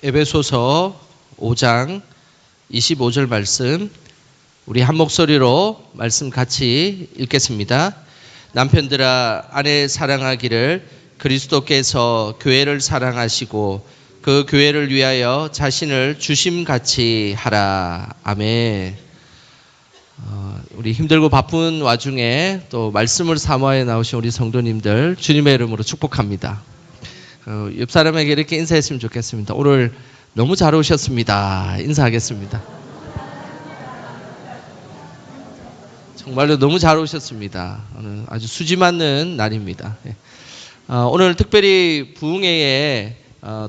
에베소서 5장 25절 말씀 우리 한 목소리로 말씀 같이 읽겠습니다. 남편들아 아내 사랑하기를 그리스도께서 교회를 사랑하시고 그 교회를 위하여 자신을 주심같이 하라. 아멘. 우리 힘들고 바쁜 와중에 또 말씀을 사모하여 나오신 우리 성도님들 주님의 이름으로 축복합니다. 옆 사람에게 이렇게 인사했으면 좋겠습니다. 오늘 너무 잘 오셨습니다. 인사하겠습니다. 정말로 너무 잘 오셨습니다. 오늘 아주 수지 맞는 날입니다. 오늘 특별히 부흥회에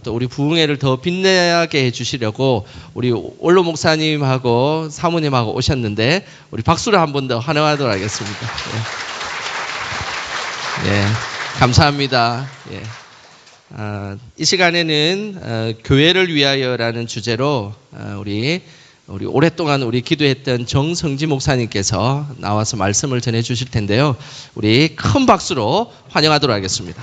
또 우리 부흥회를 더 빛나게 해주시려고 우리 원로 목사님하고 사모님하고 오셨는데 우리 박수를 한 번 더 환영하도록 하겠습니다. 감사합니다. 이 시간에는 교회를 위하여라는 주제로 우리 오랫동안 우리 기도했던 정성지 목사님께서 나와서 말씀을 전해 주실 텐데요. 우리 큰 박수로 환영하도록 하겠습니다.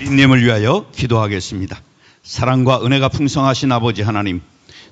님을 위하여 기도하겠습니다. 사랑과 은혜가 풍성하신 아버지 하나님,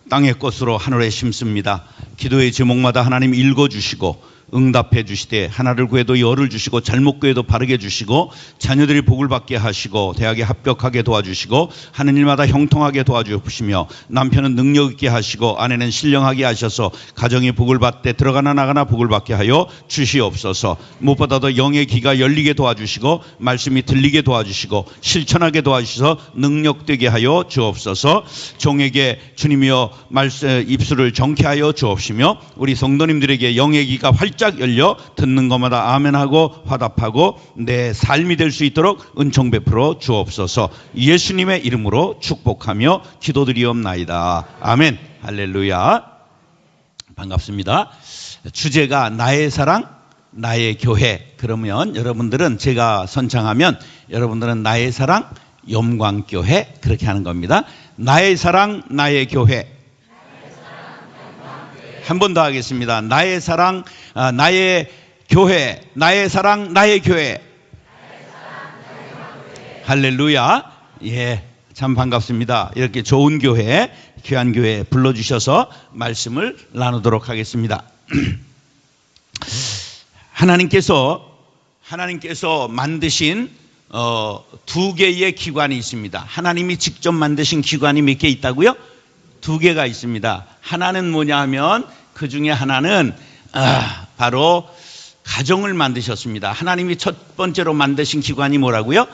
땅의 꽃으로 하늘에 심습니다. 기도의 제목마다 하나님 읽어주시고 응답해 주시되 하나를 구해도 열을 주시고 잘못 구해도 바르게 주시고 자녀들이 복을 받게 하시고 대학에 합격하게 도와주시고 하는 일마다 형통하게 도와주시며 남편은 능력 있게 하시고 아내는 신령하게 하셔서 가정의 복을 받되 들어가나 나가나 복을 받게 하여 주시옵소서. 무엇보다도 영의 귀가 열리게 도와주시고 말씀이 들리게 도와주시고 실천하게 도와주셔서 능력되게 하여 주옵소서. 종에게 주님이여 말씀 입술을 정케하여 주옵시며 우리 성도님들에게 영의 귀가 활짝 열려 듣는 것마다 아멘하고 화답하고 내 삶이 될 수 있도록 은총 베풀어 주옵소서. 예수님의 이름으로 축복하며 기도드리옵나이다. 아멘. 할렐루야. 반갑습니다. 주제가 나의 사랑 나의 교회. 그러면 여러분들은 제가 선창하면 여러분들은 나의 사랑 영광교회 그렇게 하는 겁니다. 나의 사랑 나의 교회. 한 번 더 하겠습니다. 나의 사랑 나의 교회. 나의 사랑 나의 교회. 할렐루야. 참 반갑습니다. 이렇게 좋은 교회, 귀한 교회 불러주셔서 말씀을 나누도록 하겠습니다. 하나님께서 만드신 두 개의 기관이 있습니다. 하나님이 직접 만드신 기관이 몇 개 있다고요? 두 개가 있습니다. 하나는 뭐냐 하면 그 중에 하나는 바로 가정을 만드셨습니다. 하나님이 첫 번째로 만드신 기관이 뭐라고요?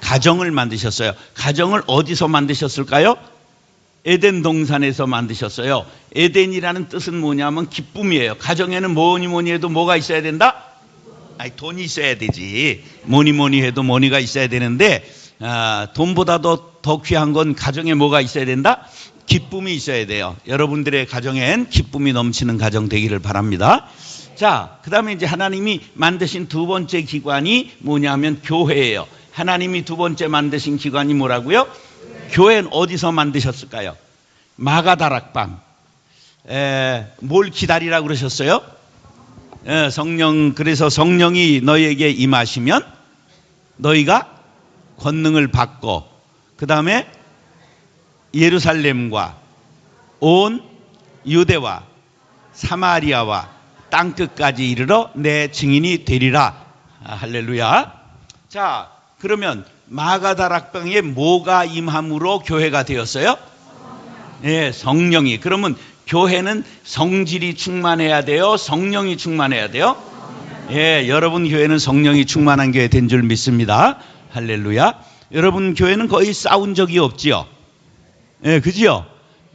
가정을 만드셨어요. 가정을 어디서 만드셨을까요? 에덴 동산에서 만드셨어요. 에덴이라는 뜻은 뭐냐면 기쁨이에요. 가정에는 뭐니 해도 뭐가 있어야 된다? 돈이 있어야 되지. 뭐니 해도 머니가 있어야 되는데 돈보다도 더 귀한 건 가정에 뭐가 있어야 된다? 기쁨이 있어야 돼요. 여러분들의 가정엔 기쁨이 넘치는 가정 되기를 바랍니다. 자, 그 다음에 이제 하나님이 만드신 두 번째 기관이 뭐냐면 교회예요. 하나님이 두 번째 만드신 기관이 뭐라고요? 교회는 어디서 만드셨을까요? 마가다락방. 뭘 기다리라고 그러셨어요? 그래서 성령이 너희에게 임하시면 너희가 권능을 받고 그 다음에 예루살렘과 온 유대와 사마리아와 땅끝까지 이르러 내 증인이 되리라. 할렐루야. 자, 그러면 마가다락방에 뭐가 임함으로 교회가 되었어요? 성령이. 그러면 교회는 성질이 충만해야 돼요? 성령이 충만해야 돼요? 여러분 교회는 성령이 충만한 교회 된 줄 믿습니다. 할렐루야. 여러분 교회는 거의 싸운 적이 없지요? 그지요?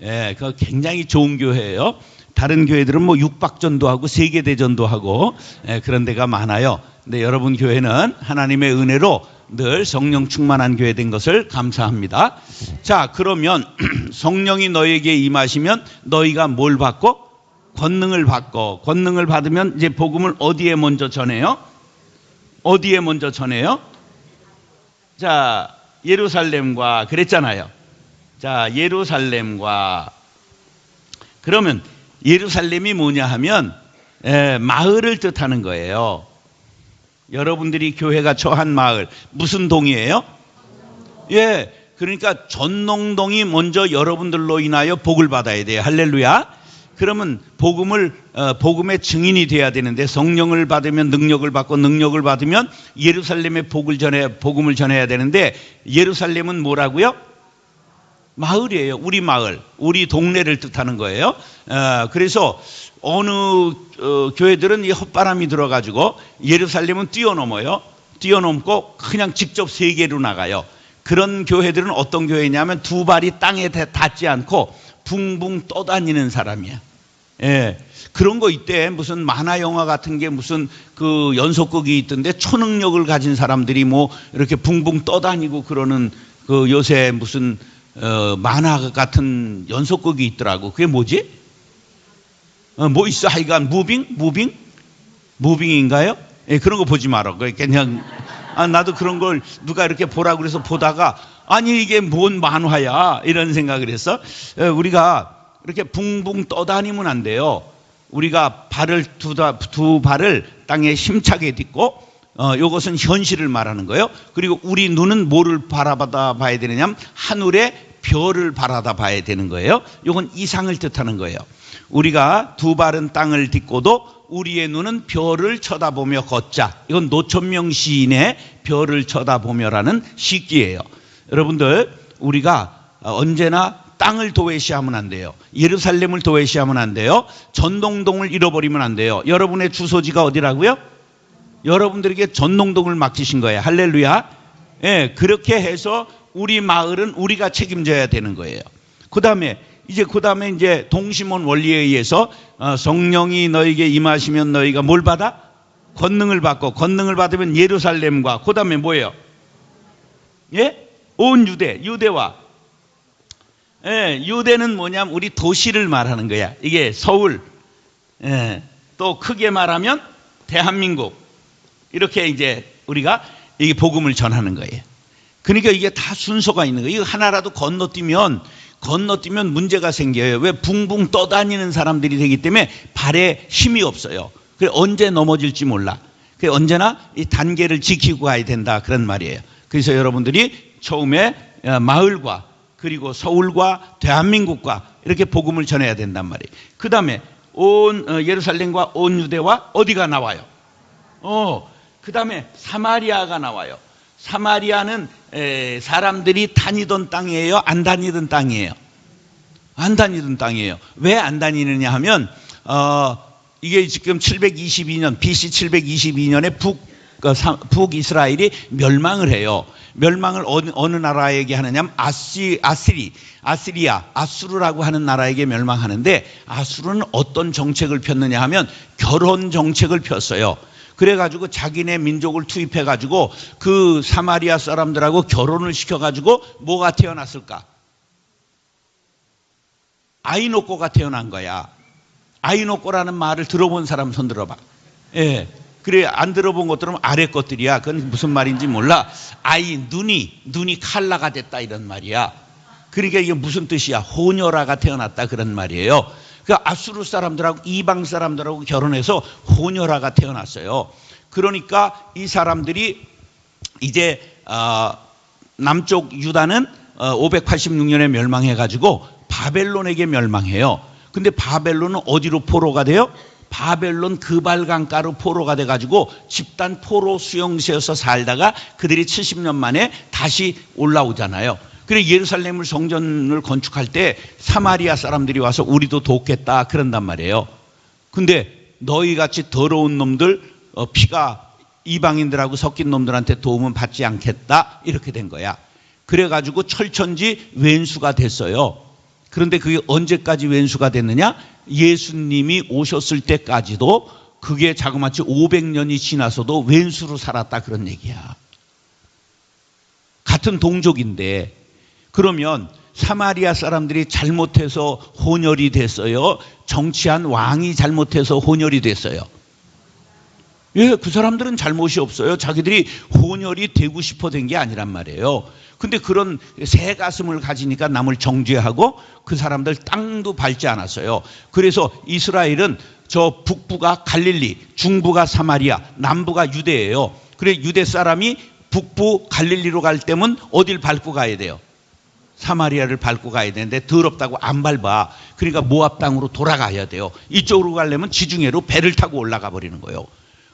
그거 굉장히 좋은 교회예요. 다른 교회들은 뭐 육박전도 하고 세계대전도 하고 그런 데가 많아요. 근데 여러분 교회는 하나님의 은혜로 늘 성령 충만한 교회 된 것을 감사합니다. 자, 그러면 성령이 너에게 임하시면 너희가 뭘 받고? 권능을 받고, 권능을 받으면 이제 복음을 어디에 먼저 전해요? 어디에 먼저 전해요? 자, 예루살렘과 그랬잖아요. 자, 예루살렘과. 그러면 예루살렘이 뭐냐 하면 마을을 뜻하는 거예요. 여러분들이 교회가 처한 마을 무슨 동이에요? 예, 그러니까 전농동이 먼저 여러분들로 인하여 복을 받아야 돼요. 할렐루야. 그러면 복음의 증인이 돼야 되는데 성령을 받으면 능력을 받고 능력을 받으면 예루살렘의 복음을 전해야 되는데 예루살렘은 뭐라고요? 마을이에요. 우리 마을, 우리 동네를 뜻하는 거예요. 그래서 어느 교회들은 이 헛바람이 들어가지고 예루살렘은 뛰어넘어요. 뛰어넘고 그냥 직접 세계로 나가요. 그런 교회들은 어떤 교회냐면 두 발이 땅에 닿지 않고 붕붕 떠다니는 사람이야. 예, 그런 거 있대. 무슨 만화 영화 같은 게 무슨 그 연속극이 있던데 초능력을 가진 사람들이 뭐 이렇게 붕붕 떠다니고 그러는 그 요새 무슨 만화 같은 연속극이 있더라고. 그게 뭐지? 뭐 있어? 하여간 무빙인가요? 예, 그런 거 보지 마라. 그냥 나도 그런 걸 누가 이렇게 보라고 그래서 보다가 아니 이게 뭔 만화야 이런 생각을 했어. 우리가 이렇게 붕붕 떠다니면 안 돼요. 우리가 두 발을 땅에 힘차게 딛고 이것은 현실을 말하는 거예요. 그리고 우리 눈은 뭐를 바라봐 봐야 되느냐면 하늘의 별을 바라다 봐야 되는 거예요. 이건 이상을 뜻하는 거예요. 우리가 두 발은 땅을 딛고도 우리의 눈은 별을 쳐다보며 걷자. 이건 노천명 시인의 별을 쳐다보며라는 시기예요. 여러분들 우리가 언제나 땅을 도외시하면 안 돼요. 예루살렘을 도외시하면 안 돼요. 전농동을 잃어버리면 안 돼요. 여러분의 주소지가 어디라고요? 여러분들에게 전농동을 맡기신 거예요. 할렐루야. 예, 그렇게 해서 우리 마을은 우리가 책임져야 되는 거예요. 그 다음에 이제 동시몬 원리에 의해서 성령이 너에게 임하시면 너희가 뭘 받아? 권능을 받고 권능을 받으면 예루살렘과 그 다음에 뭐예요? 예? 온 유대와 예, 유대는 뭐냐면 우리 도시를 말하는 거야. 이게 서울, 예, 또 크게 말하면 대한민국 이렇게 이제 우리가 이 복음을 전하는 거예요. 그러니까 이게 다 순서가 있는 거예요. 이거 하나라도 건너뛰면 문제가 생겨요. 왜? 붕붕 떠다니는 사람들이 되기 때문에 발에 힘이 없어요. 그래 언제 넘어질지 몰라. 그래 언제나 이 단계를 지키고 가야 된다 그런 말이에요. 그래서 여러분들이 처음에 마을과 그리고 서울과 대한민국과 이렇게 복음을 전해야 된단 말이에요. 그 다음에 온 예루살렘과 온 유대와 어디가 나와요? 그 다음에 사마리아가 나와요. 사마리아는 사람들이 다니던 땅이에요? 안 다니던 땅이에요? 안 다니던 땅이에요. 왜 안 다니느냐 하면 이게 지금 722년 BC 722년에 북이스라엘이 멸망을 해요. 멸망을 어느 나라에게 하느냐면 아수르라고 하는 나라에게 멸망하는데 아수르는 어떤 정책을 폈느냐 하면 결혼 정책을 폈어요. 그래가지고 자기네 민족을 투입해가지고 그 사마리아 사람들하고 결혼을 시켜가지고 뭐가 태어났을까? 아이노코가 태어난 거야. 아이노코라는 말을 들어본 사람 손 들어봐. 예. 그래 안 들어본 것들은 아래 것들이야. 그건 무슨 말인지 몰라. 눈이 칼라가 됐다 이런 말이야. 그러니까 이게 무슨 뜻이야? 호녀라가 태어났다 그런 말이에요. 그 아수르 사람들하고 이방 사람들하고 결혼해서 호녀라가 태어났어요. 그러니까 이 사람들이 이제 남쪽 유다는 586년에 멸망해가지고 바벨론에게 멸망해요. 근데 바벨론은 어디로 포로가 돼요? 바벨론 그발강가로 포로가 돼가지고 집단 포로 수용소에서 살다가 그들이 70년 만에 다시 올라오잖아요. 그래 예루살렘을 성전을 건축할 때 사마리아 사람들이 와서 우리도 돕겠다 그런단 말이에요. 근데 너희같이 더러운 놈들 피가 이방인들하고 섞인 놈들한테 도움은 받지 않겠다 이렇게 된 거야. 그래가지고 철천지 왼수가 됐어요. 그런데 그게 언제까지 왼수가 됐느냐? 예수님이 오셨을 때까지도 그게 자그마치 500년이 지나서도 왼수로 살았다 그런 얘기야. 같은 동족인데 그러면 사마리아 사람들이 잘못해서 혼혈이 됐어요? 정치한 왕이 잘못해서 혼혈이 됐어요? 예, 그 사람들은 잘못이 없어요. 자기들이 혼혈이 되고 싶어 된 게 아니란 말이에요. 근데 그런 새 가슴을 가지니까 남을 정죄하고 그 사람들 땅도 밟지 않았어요. 그래서 이스라엘은 저 북부가 갈릴리, 중부가 사마리아, 남부가 유대예요. 그래 유대 사람이 북부 갈릴리로 갈 때면 어딜 밟고 가야 돼요? 사마리아를 밟고 가야 되는데 더럽다고 안 밟아. 그러니까 모압 땅으로 돌아가야 돼요. 이쪽으로 가려면 지중해로 배를 타고 올라가 버리는 거예요.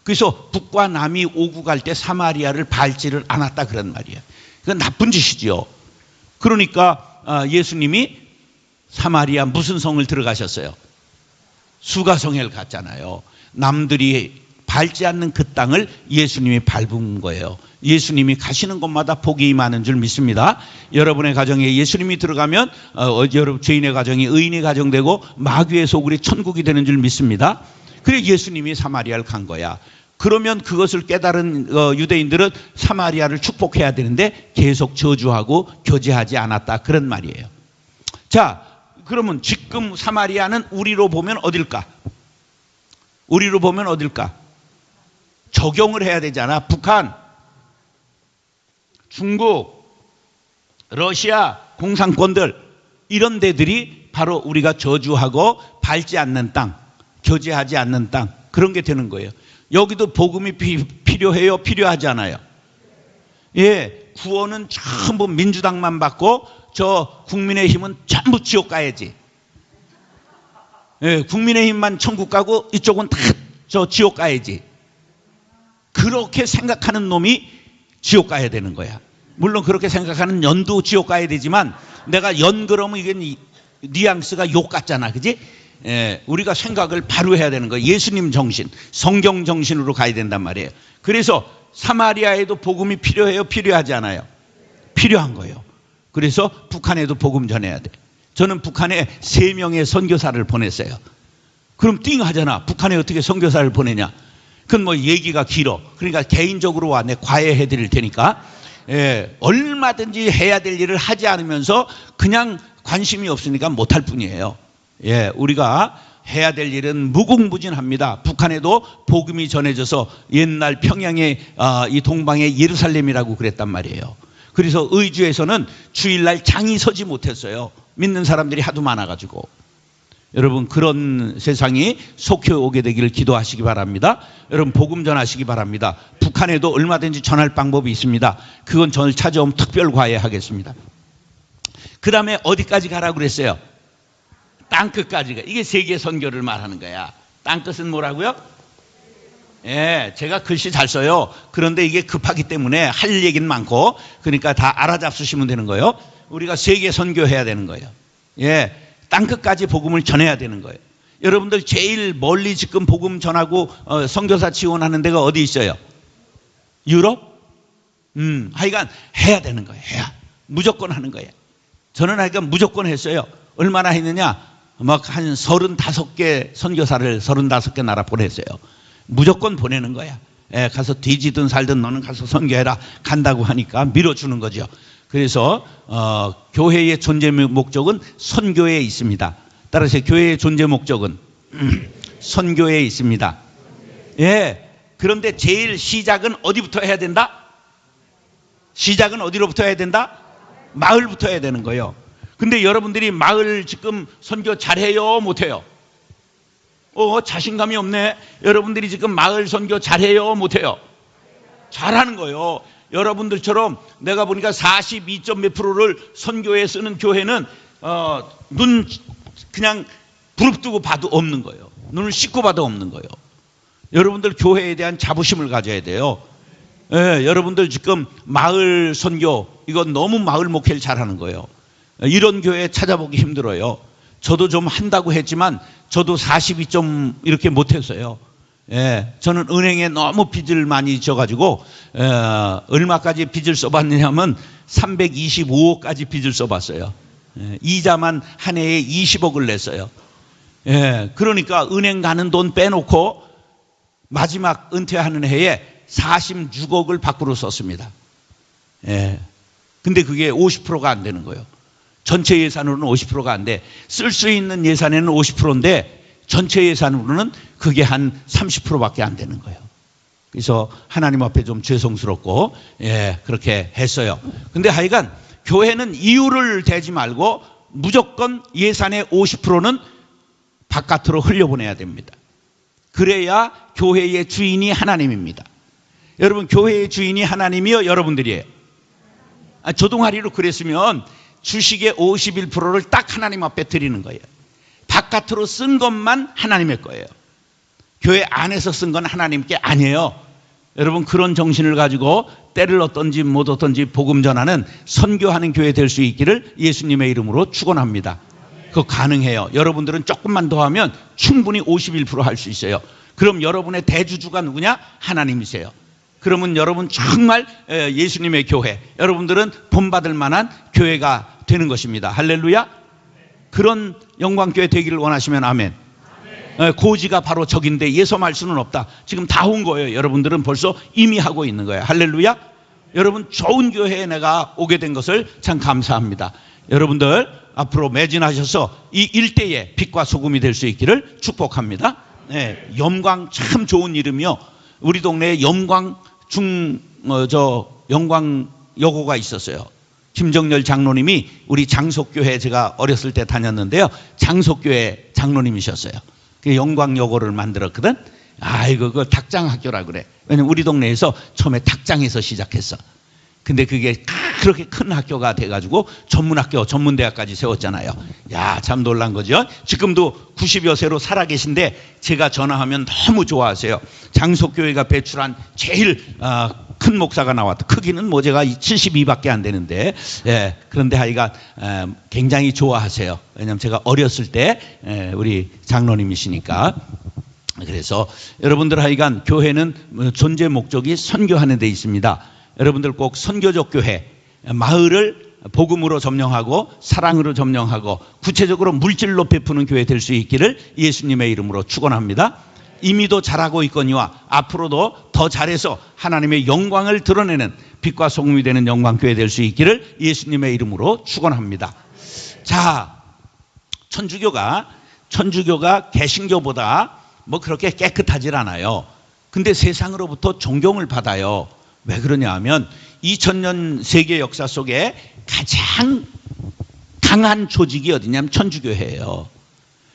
그래서 북과 남이 오고 갈 때 사마리아를 밟지를 않았다 그런 말이에요. 그건 나쁜 짓이지요. 그러니까 예수님이 사마리아 무슨 성을 들어가셨어요? 수가성을 갔잖아요. 남들이 밟지 않는 그 땅을 예수님이 밟은 거예요. 예수님이 가시는 곳마다 복이 많은 줄 믿습니다. 여러분의 가정에 예수님이 들어가면 여러분 죄인의 가정이 의인의 가정 되고 마귀의 소굴이 천국이 되는 줄 믿습니다. 그래 예수님이 사마리아를 간 거야. 그러면 그것을 깨달은 유대인들은 사마리아를 축복해야 되는데 계속 저주하고 교제하지 않았다 그런 말이에요. 자, 그러면 지금 사마리아는 우리로 보면 어딜까? 우리로 보면 어딜까? 적용을 해야 되잖아. 북한, 중국, 러시아, 공산권들 이런 데들이 바로 우리가 저주하고 밟지 않는 땅, 교제하지 않는 땅 그런 게 되는 거예요. 여기도 복음이 필요해요? 필요하지 않아요? 예, 구원은 전부 민주당만 받고 저 국민의힘은 전부 지옥 가야지. 예, 국민의힘만 천국 가고 이쪽은 다 저 지옥 가야지. 그렇게 생각하는 놈이 지옥 가야 되는 거야. 물론 그렇게 생각하는 연도 지옥 가야 되지만 내가 연 그러면 이게 뉘앙스가 욕 같잖아. 그지? 예, 우리가 생각을 바로 해야 되는 거예요. 예수님 정신, 성경 정신으로 가야 된단 말이에요. 그래서 사마리아에도 복음이 필요해요? 필요하지 않아요? 필요한 거예요. 그래서 북한에도 복음 전해야 돼. 저는 북한에 3명의 선교사를 보냈어요. 그럼 띵 하잖아. 북한에 어떻게 선교사를 보내냐? 그건 뭐 얘기가 길어. 그러니까 개인적으로 와. 내 과외해 드릴 테니까. 예, 얼마든지 해야 될 일을 하지 않으면서 그냥 관심이 없으니까 못할 뿐이에요. 예, 우리가 해야 될 일은 무궁무진합니다. 북한에도 복음이 전해져서 옛날 평양의 이 동방의 예루살렘이라고 그랬단 말이에요. 그래서 의주에서는 주일날 장이 서지 못했어요. 믿는 사람들이 하도 많아가지고. 여러분 그런 세상이 속히 오게 되기를 기도하시기 바랍니다. 여러분 복음 전하시기 바랍니다. 북한에도 얼마든지 전할 방법이 있습니다. 그건 저를 찾아오면 특별 과외하겠습니다. 그 다음에 어디까지 가라고 그랬어요? 땅끝까지 가. 이게 세계 선교를 말하는 거야. 땅끝은 뭐라고요? 예, 제가 글씨 잘 써요. 그런데 이게 급하기 때문에 할 얘기는 많고 그러니까 다 알아잡수시면 되는 거예요. 우리가 세계 선교해야 되는 거예요. 예, 땅끝까지 복음을 전해야 되는 거예요. 여러분들 제일 멀리 지금 복음 전하고 선교사 지원하는 데가 어디 있어요? 유럽? 하여간 해야 되는 거예요. 해야. 무조건 하는 거예요. 저는 하여간 무조건 했어요. 얼마나 했느냐? 막 한 35개 선교사를 35개 나라 보냈어요. 무조건 보내는 거야. 예, 가서 뒤지든 살든 너는 가서 선교해라. 간다고 하니까 밀어주는 거죠. 그래서 교회의 존재 목적은 선교에 있습니다. 따라서 교회의 존재 목적은 선교에 있습니다. 예, 그런데 제일 시작은 어디부터 해야 된다? 시작은 어디로부터 해야 된다? 마을부터 해야 되는 거예요. 근데 여러분들이 마을 지금 선교 잘해요? 못해요? 자신감이 없네. 여러분들이 지금 마을 선교 잘해요? 못해요? 잘하는 거예요. 여러분들처럼 내가 보니까 42점 몇 프로를 선교에 쓰는 교회는 눈 그냥 부릅뜨고 봐도 없는 거예요. 눈을 씻고 봐도 없는 거예요. 여러분들 교회에 대한 자부심을 가져야 돼요. 예, 여러분들 지금 마을 선교 이건 너무 마을 목회를 잘하는 거예요. 이런 교회 찾아보기 힘들어요. 저도 좀 한다고 했지만 저도 42점 이렇게 못했어요. 예, 저는 은행에 너무 빚을 많이 져가지고 얼마까지 빚을 써봤느냐면 325억까지 빚을 써봤어요. 예, 이자만 한 해에 20억을 냈어요. 예, 그러니까 은행 가는 돈 빼놓고 마지막 은퇴하는 해에 46억을 밖으로 썼습니다. 예, 근데 그게 50%가 안 되는 거예요. 전체 예산으로는 50%가 안 돼. 쓸 수 있는 예산에는 50%인데 전체 예산으로는 그게 한 30%밖에 안 되는 거예요. 그래서 하나님 앞에 좀 죄송스럽고 예, 그렇게 했어요. 근데 하여간 교회는 이유를 대지 말고 무조건 예산의 50%는 바깥으로 흘려보내야 됩니다. 그래야 교회의 주인이 하나님입니다. 여러분, 교회의 주인이 하나님이요, 여러분들이에요? 조동아리로 그랬으면 주식의 51%를 딱 하나님 앞에 드리는 거예요. 바깥으로 쓴 것만 하나님의 거예요. 교회 안에서 쓴 건 하나님께 아니에요. 여러분, 그런 정신을 가지고 때를 얻든지 못 얻든지 복음 전하는, 선교하는 교회 될 수 있기를 예수님의 이름으로 축원합니다. 그거 가능해요. 여러분들은 조금만 더 하면 충분히 51% 할 수 있어요. 그럼 여러분의 대주주가 누구냐? 하나님이세요. 그러면 여러분 정말 예수님의 교회, 여러분들은 본받을 만한 교회가 되는 것입니다. 할렐루야. 그런 영광교회 되기를 원하시면 아멘. 고지가 바로 적인데 예섬할 수는 없다. 지금 다 온 거예요. 여러분들은 벌써 이미 하고 있는 거예요. 할렐루야. 여러분, 좋은 교회에 내가 오게 된 것을 참 감사합니다. 여러분들 앞으로 매진하셔서 이 일대의 빛과 소금이 될 수 있기를 축복합니다. 네, 영광, 참 좋은 이름이요. 우리 동네에 영광 여고가 있었어요. 김정열 장로님이 우리 장속교회, 제가 어렸을 때 다녔는데요, 장속교회 장로님이셨어요. 그 영광여고를 만들었거든. 아이고, 그걸 닭장학교라 그래. 왜냐면 우리 동네에서 처음에 닭장에서 시작했어. 근데 그게 그렇게 큰 학교가 돼가지고 전문학교, 전문대학까지 세웠잖아요. 야, 참 놀란 거죠. 지금도 90여 세로 살아계신데 제가 전화하면 너무 좋아하세요. 장속교회가 배출한 제일 큰 목사가 나왔다. 크기는 뭐 제가 72밖에 안 되는데, 예, 그런데 하여간 굉장히 좋아하세요. 왜냐하면 제가 어렸을 때 우리 장로님이시니까. 그래서 여러분들 하여간 교회는 존재 목적이 선교하는 데 있습니다. 여러분들 꼭 선교적 교회, 마을을 복음으로 점령하고 사랑으로 점령하고 구체적으로 물질로 베푸는 교회 될 수 있기를 예수님의 이름으로 축원합니다. 이미도 잘하고 있거니와 앞으로도 더 잘해서 하나님의 영광을 드러내는 빛과 소금이 되는 영광교회 될 수 있기를 예수님의 이름으로 축원합니다. 자, 천주교가 개신교보다 뭐 그렇게 깨끗하질 않아요. 근데 세상으로부터 존경을 받아요. 왜 그러냐 하면 2000년 세계 역사 속에 가장 강한 조직이 어디냐면 천주교회예요.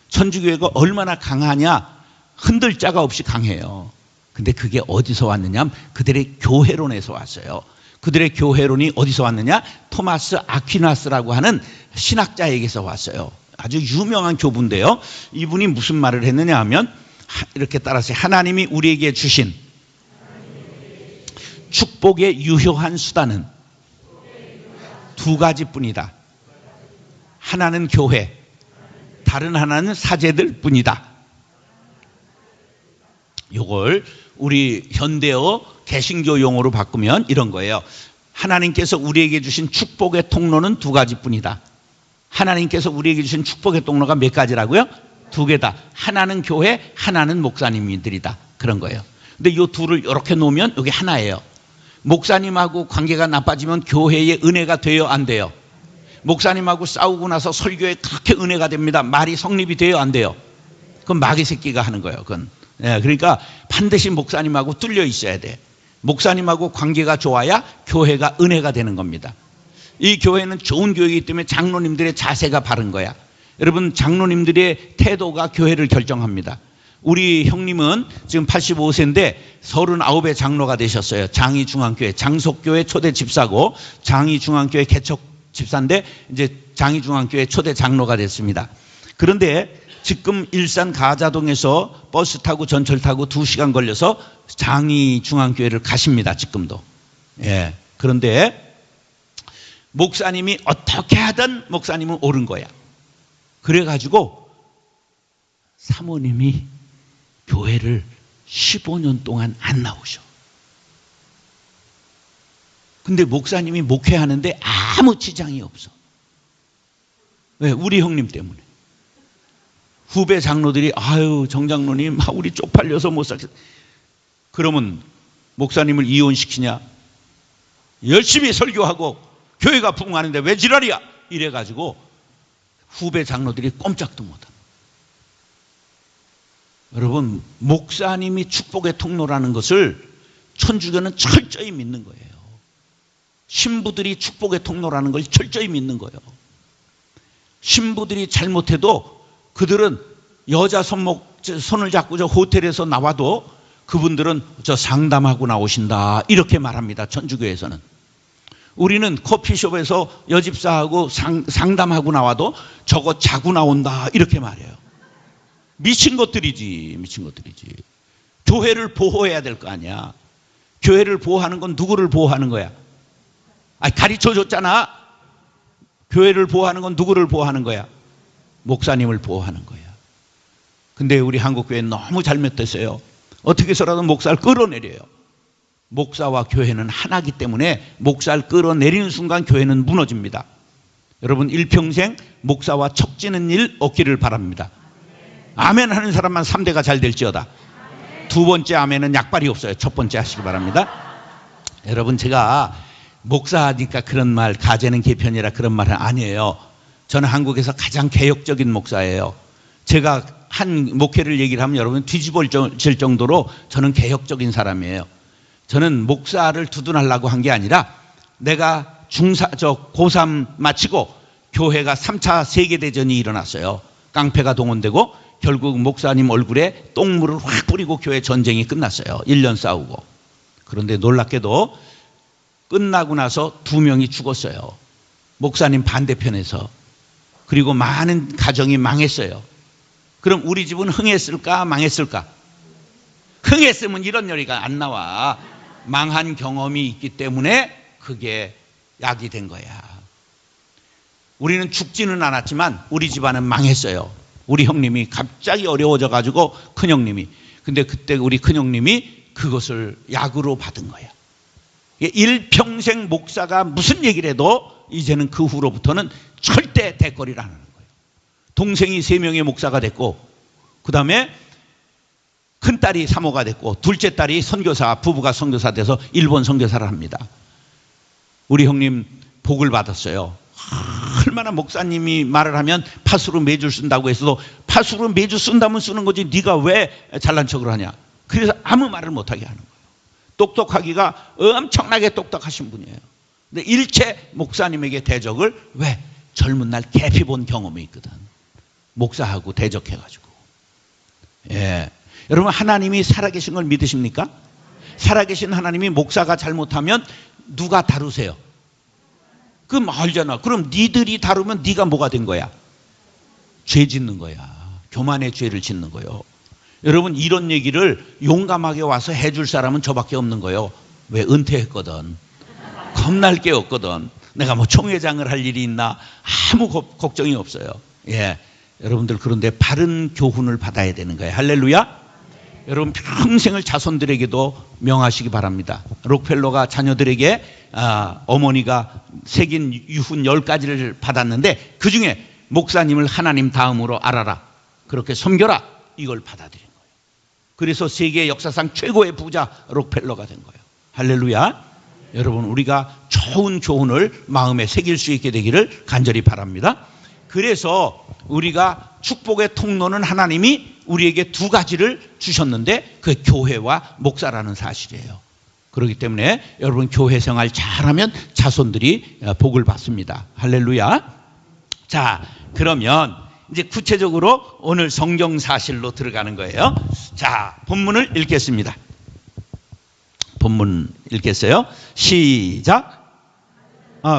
천주교회가 얼마나 강하냐? 흔들 자가 없이 강해요. 근데 그게 어디서 왔느냐 하면 그들의 교회론에서 왔어요. 그들의 교회론이 어디서 왔느냐? 토마스 아퀴나스라고 하는 신학자에게서 왔어요. 아주 유명한 교부인데요. 이분이 무슨 말을 했느냐 하면 이렇게 따라서 하나님이 우리에게 주신 축복의 유효한 수단은 두 가지뿐이다. 하나는 교회, 다른 하나는 사제들 뿐이다. 이걸 우리 현대어 개신교 용어로 바꾸면 이런 거예요. 하나님께서 우리에게 주신 축복의 통로는 두 가지뿐이다. 하나님께서 우리에게 주신 축복의 통로가 몇 가지라고요? 두 개다. 하나는 교회, 하나는 목사님들이다. 그런 거예요. 근데 이 둘을 이렇게 놓으면 이게 하나예요. 목사님하고 관계가 나빠지면 교회에 은혜가 돼요, 안 돼요? 목사님하고 싸우고 나서 설교에 그렇게 은혜가 됩니다. 말이 성립이 돼요, 안 돼요? 그건 마귀 새끼가 하는 거예요. 그건. 예, 그러니까 반드시 목사님하고 뚫려 있어야 돼. 목사님하고 관계가 좋아야 교회가 은혜가 되는 겁니다. 이 교회는 좋은 교회이기 때문에 장로님들의 자세가 바른 거야. 여러분, 장로님들의 태도가 교회를 결정합니다. 우리 형님은 지금 85세인데 39의 장로가 되셨어요. 장이중앙교회, 장속교회 초대 집사고 장이중앙교회 개척 집사인데 이제 장이중앙교회 초대 장로가 됐습니다. 그런데 지금 일산 가자동에서 버스 타고 전철 타고 2시간 걸려서 장이중앙교회를 가십니다. 지금도. 예. 그런데 목사님이 어떻게 하든 목사님은 옳은 거야. 그래가지고 사모님이 교회를 15년 동안 안 나오셔. 근데 목사님이 목회하는데 아무 지장이 없어. 왜? 우리 형님 때문에. 후배 장로들이 아유 정장로님 우리 쪽팔려서 못 살겠어. 그러면 목사님을 이혼시키냐? 열심히 설교하고 교회가 부흥하는데 왜 지랄이야? 이래가지고 후배 장로들이 꼼짝도 못합니다. 여러분, 목사님이 축복의 통로라는 것을 천주교는 철저히 믿는 거예요. 신부들이 축복의 통로라는 걸 철저히 믿는 거예요. 신부들이 잘못해도 그들은 여자 손목 손을 잡고 저 호텔에서 나와도 그분들은 저 상담하고 나오신다 이렇게 말합니다. 천주교에서는. 우리는 커피숍에서 여집사하고 상담하고 나와도 저거 자고 나온다 이렇게 말해요. 미친 것들이지. 교회를 보호해야 될 거 아니야. 교회를 보호하는 건 누구를 보호하는 거야? 가르쳐줬잖아. 교회를 보호하는 건 누구를 보호하는 거야? 목사님을 보호하는 거야. 근데 우리 한국교회는 너무 잘못됐어요. 어떻게 해서라도 목사를 끌어내려요. 목사와 교회는 하나이기 때문에 목사를 끌어내리는 순간 교회는 무너집니다. 여러분 일평생 목사와 척지는 일 없기를 바랍니다. 아멘 하는 사람만 3대가 잘 될지어다. 두 번째 아멘은 약발이 없어요. 첫 번째 하시기 바랍니다. 여러분 제가 목사하니까 그런 말, 가재는 개편이라 그런 말은 아니에요. 저는 한국에서 가장 개혁적인 목사예요. 제가 한 목회를 얘기를 하면 여러분 뒤집어질 정도로 저는 개혁적인 사람이에요. 저는 목사를 두둔하려고 한 게 아니라 내가 고3 마치고 교회가 3차 세계대전이 일어났어요. 깡패가 동원되고 결국 목사님 얼굴에 똥물을 확 뿌리고 교회 전쟁이 끝났어요. 1년 싸우고. 그런데 놀랍게도 끝나고 나서 2명이 죽었어요. 목사님 반대편에서. 그리고 많은 가정이 망했어요. 그럼 우리 집은 흥했을까 망했을까? 흥했으면 이런 요리가 안 나와. 망한 경험이 있기 때문에 그게 약이 된 거야. 우리는 죽지는 않았지만 우리 집안은 망했어요. 우리 형님이 갑자기 어려워져 가지고 큰형님이. 근데 그때 우리 큰형님이 그것을 약으로 받은 거야. 일평생 목사가 무슨 얘기를 해도 이제는 그 후로부터는 절대 대거리를 안 하는 거예요. 동생이 3명의 목사가 됐고 그 다음에 큰딸이 사모가 됐고 둘째 딸이 선교사, 부부가 선교사 돼서 일본 선교사를 합니다. 우리 형님 복을 받았어요. 얼마나 목사님이 말을 하면 파수로 매주 쓴다고 해서도 파수로 매주 쓴다면 쓰는 거지 네가 왜 잘난 척을 하냐. 그래서 아무 말을 못하게 하는 거예요. 똑똑하기가 엄청나게 똑똑하신 분이에요. 근데 일체 목사님에게 대적을 왜? 젊은 날 개피 본 경험이 있거든. 목사하고 대적해가지고. 예. 여러분 하나님이 살아계신 걸 믿으십니까? 살아계신 하나님이 목사가 잘못하면 누가 다루세요? 그럼 알잖아. 그럼 니들이 다루면 네가 뭐가 된 거야? 죄 짓는 거야. 교만의 죄를 짓는 거예요. 여러분 이런 얘기를 용감하게 와서 해줄 사람은 저밖에 없는 거예요. 왜? 은퇴했거든. 겁날 게 없거든. 내가 뭐 총회장을 할 일이 있나 아무 걱정이 없어요. 예, 여러분들 그런데 바른 교훈을 받아야 되는 거예요. 할렐루야. 여러분 평생을 자손들에게도 명하시기 바랍니다. 록펠러가 자녀들에게 어머니가 새긴 유훈 10가지를 받았는데 그중에 목사님을 하나님 다음으로 알아라. 그렇게 섬겨라. 이걸 받아들인 거예요. 그래서 세계 역사상 최고의 부자 록펠러가 된 거예요. 할렐루야. 여러분 우리가 좋은 교훈을 마음에 새길 수 있게 되기를 간절히 바랍니다. 그래서 우리가 축복의 통로는 하나님이 우리에게 2가지를 주셨는데 그 교회와 목사라는 사실이에요. 그렇기 때문에 여러분 교회 생활 잘하면 자손들이 복을 받습니다. 할렐루야. 자, 그러면 이제 구체적으로 오늘 성경 사실로 들어가는 거예요. 자, 본문을 읽겠습니다. 본문 읽겠어요. 시작.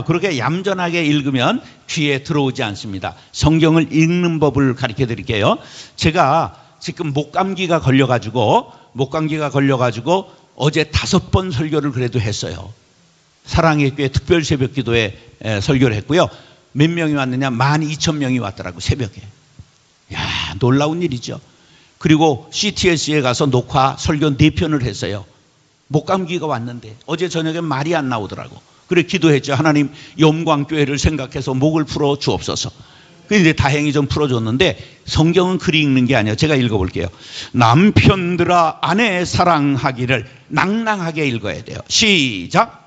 그렇게 얌전하게 읽으면 귀에 들어오지 않습니다. 성경을 읽는 법을 가르쳐 드릴게요. 제가 지금 목감기가 걸려가지고 어제 5번 설교를 그래도 했어요. 사랑의 교회 특별 새벽 기도에 설교를 했고요. 몇 명이 왔느냐? 12,000명이 왔더라고, 새벽에. 야, 놀라운 일이죠. 그리고 CTS에 가서 녹화 설교 4편을 했어요. 목감기가 왔는데 어제 저녁에 말이 안 나오더라고. 그래 기도했죠. 하나님 영광교회를 생각해서 목을 풀어 주옵소서. 그런데 다행히 좀 풀어줬는데 성경은 글이 읽는 게 아니에요. 제가 읽어볼게요. 남편들아 아내 사랑하기를 낭낭하게 읽어야 돼요. 시작.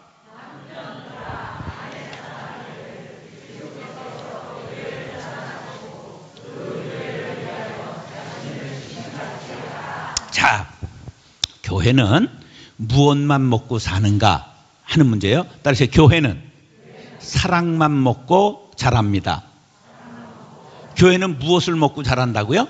자, 교회는 무엇만 먹고 사는가 하는 문제예요. 따라서 교회는 사랑만 먹고 자랍니다. 교회는 무엇을 먹고 자란다고요?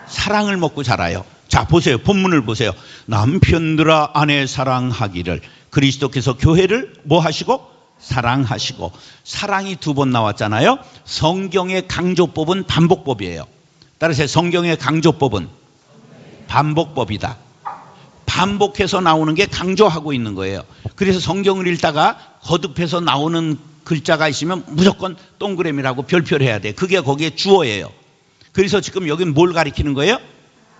사랑을 먹고 자라요. 자, 보세요. 본문을 보세요. 남편들아 아내 사랑하기를. 그리스도께서 교회를 뭐 하시고? 사랑하시고. 사랑이 두 번 나왔잖아요. 성경의 강조법은 반복법이에요. 따라서 성경의 강조법은 반복법이다. 반복해서 나오는 게 강조하고 있는 거예요. 그래서 성경을 읽다가 거듭해서 나오는 글자가 있으면 무조건 동그라미라고 별표를 해야 돼. 그게 거기에 주어예요. 그래서 지금 여기는 뭘 가리키는 거예요?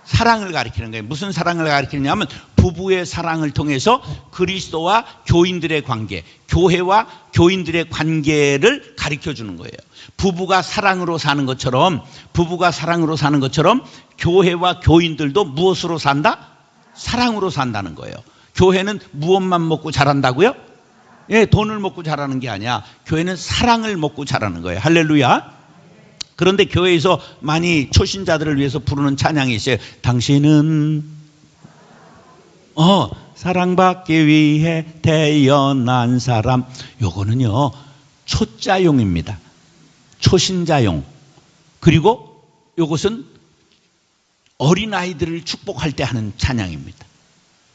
사랑을 가리키는 거예요. 무슨 사랑을 가리키느냐면 부부의 사랑을 통해서 그리스도와 교인들의 관계, 교회와 교인들의 관계를 가리켜 주는 거예요. 부부가 사랑으로 사는 것처럼 교회와 교인들도 무엇으로 산다? 사랑으로 산다는 거예요. 교회는 무엇만 먹고 자란다고요? 예, 돈을 먹고 자라는 게 아니야. 교회는 사랑을 먹고 자라는 거예요. 할렐루야. 그런데 교회에서 많이 초신자들을 위해서 부르는 찬양이 있어요. 당신은 사랑받기 위해 태어난 사람. 요거는요 초자용입니다. 초신자용. 그리고 요것은 어린아이들을 축복할 때 하는 찬양입니다.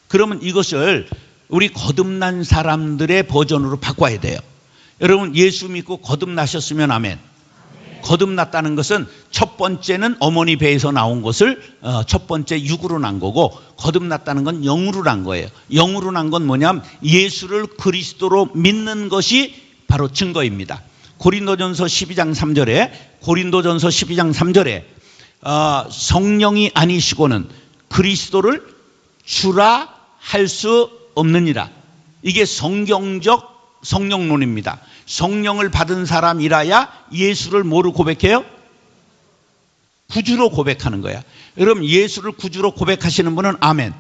그러면 이것을 우리 거듭난 사람들의 버전으로 바꿔야 돼요. 여러분 예수 믿고 거듭나셨으면 아멘. 거듭났다는 것은 첫 번째는 어머니 배에서 나온 것을 첫 번째 육으로 난 거고, 거듭났다는 건 영으로 난 거예요. 영으로 난 건 뭐냐면 예수를 그리스도로 믿는 것이 바로 증거입니다. 고린도전서 12장 3절에 성령이 아니시고는 그리스도를 주라 할 수 없느니라. 이게 성경적 성령론입니다. 성령을 받은 사람이라야 예수를 뭐로 고백해요? 구주로 고백하는 거야. 여러분 예수를 구주로 고백하시는 분은 아멘.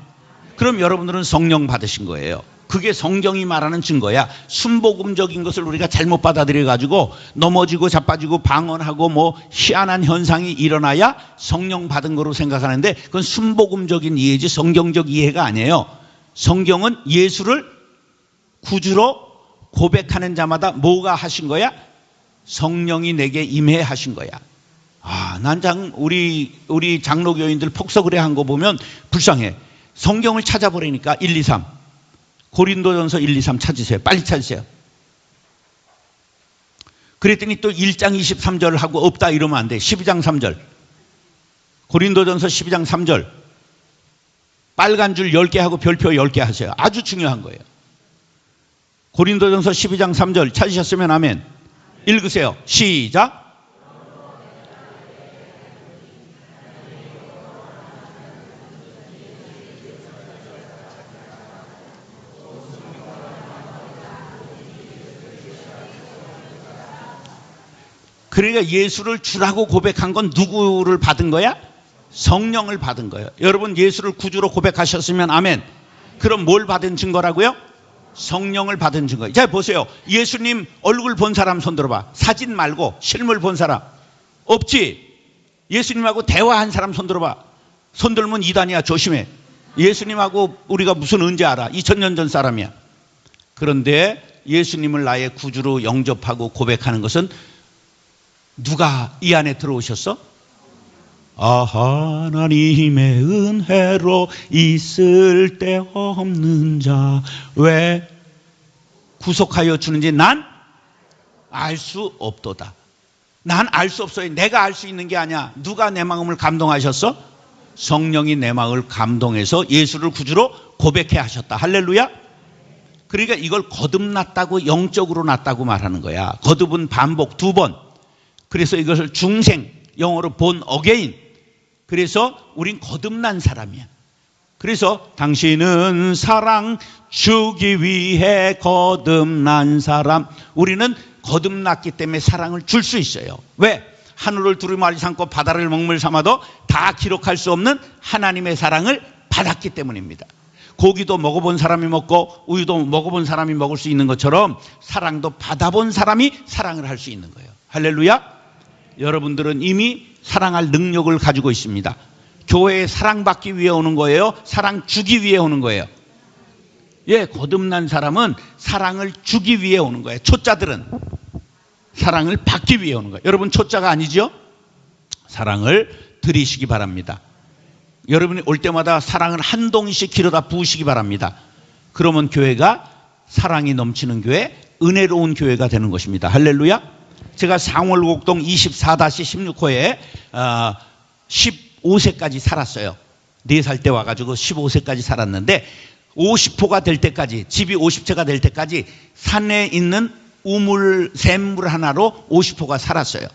그럼 여러분들은 성령 받으신 거예요. 그게 성경이 말하는 증거야. 순복음적인 것을 우리가 잘못 받아들여 가지고 넘어지고 자빠지고 방언하고 뭐 희한한 현상이 일어나야 성령 받은 거로 생각하는데 그건 순복음적인 이해지 성경적 이해가 아니에요. 성경은 예수를 구주로 고백하는 자마다 뭐가 하신 거야? 성령이 내게 임해하신 거야. 우리 장로교인들 폭석을 한 거 보면 불쌍해. 성경을 찾아보라니까 1, 2, 3. 고린도전서 1, 2, 3 찾으세요. 빨리 찾으세요. 그랬더니 또 1장 23절을 하고 없다 이러면 안 돼. 12장 3절. 고린도전서 12장 3절. 빨간 줄 10개 하고 별표 10개 하세요. 아주 중요한 거예요. 고린도전서 12장 3절 찾으셨으면 아멘. 읽으세요. 시작. 그러니까 예수를 주라고 고백한 건 누구를 받은 거야? 성령을 받은 거예요. 여러분 예수를 구주로 고백하셨으면 아멘. 그럼 뭘 받은 증거라고요? 성령을 받은 증거. 자 보세요. 예수님 얼굴 본 사람 손 들어봐. 사진 말고 실물 본 사람 없지? 예수님하고 대화한 사람 손 들어봐. 손 들면 이단이야. 조심해. 예수님하고 우리가 무슨 언제 알아? 2000년 전 사람이야. 그런데 예수님을 나의 구주로 영접하고 고백하는 것은 누가 이 안에 들어오셨어? 하나님의 은혜로 있을 데 없는 자 왜 구속하여 주는지 난 알 수 없도다. 난 알 수 없어요. 내가 알 수 있는 게 아니야. 누가 내 마음을 감동하셨어? 성령이 내 마음을 감동해서 예수를 구주로 고백해 하셨다. 할렐루야. 그러니까 이걸 거듭났다고, 영적으로 났다고 말하는 거야. 거듭은 반복 2번. 그래서 이것을 중생, 영어로 born again. 그래서 우린 거듭난 사람이야. 그래서 당신은 사랑 주기 위해 거듭난 사람. 우리는 거듭났기 때문에 사랑을 줄 수 있어요. 왜? 하늘을 두루마리 삼고 바다를 먹물 삼아도 다 기록할 수 없는 하나님의 사랑을 받았기 때문입니다. 고기도 먹어본 사람이 먹고 우유도 먹어본 사람이 먹을 수 있는 것처럼 사랑도 받아본 사람이 사랑을 할 수 있는 거예요. 할렐루야. 여러분들은 이미 사랑할 능력을 가지고 있습니다. 교회에 사랑받기 위해 오는 거예요? 사랑 주기 위해 오는 거예요? 예, 거듭난 사람은 사랑을 주기 위해 오는 거예요. 초짜들은 사랑을 받기 위해 오는 거예요. 여러분 초짜가 아니죠? 사랑을 드리시기 바랍니다. 여러분이 올 때마다 사랑을 한 동이씩 길어다 부으시기 바랍니다. 그러면 교회가 사랑이 넘치는 교회, 은혜로운 교회가 되는 것입니다. 할렐루야. 제가 상월곡동 24-16호에 15세까지 살았어요. 4살 때 와가지고 15세까지 살았는데 50호가 될 때까지, 집이 50채가 될 때까지 산에 있는 샘물 하나로 50호가 살았어요.